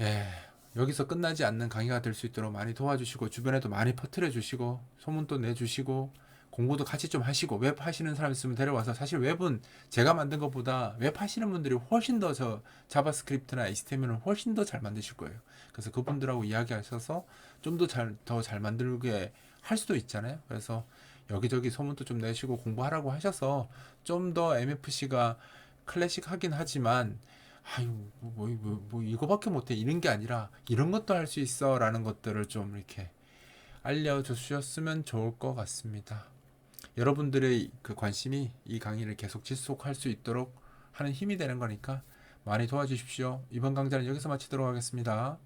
A: 예, 여기서 끝나지 않는 강의가 될 수 있도록 많이 도와주시고 주변에도 많이 퍼뜨려 주시고 소문도 내주시고 공부도 같이 좀 하시고 웹 하시는 사람 있으면 데려와서 사실 웹은 제가 만든 것보다 웹 하시는 분들이 훨씬 더 저 자바스크립트나 HTML을 훨씬 더 잘 만드실 거예요. 그래서 그분들하고 이야기하셔서 좀 더 잘 만들게 할 수도 있잖아요. 그래서 여기저기 소문도 좀 내시고 공부하라고 하셔서 좀 더 MFC가 클래식 하긴 하지만 아유 뭐 이거밖에 못해 이런 게 아니라 이런 것도 할 수 있어 라는 것들을 좀 이렇게 알려주셨으면 좋을 것 같습니다. 여러분들의 그 관심이 이 강의를 계속 지속할 수 있도록 하는 힘이 되는 거니까 많이 도와주십시오. 이번 강좌는 여기서 마치도록 하겠습니다.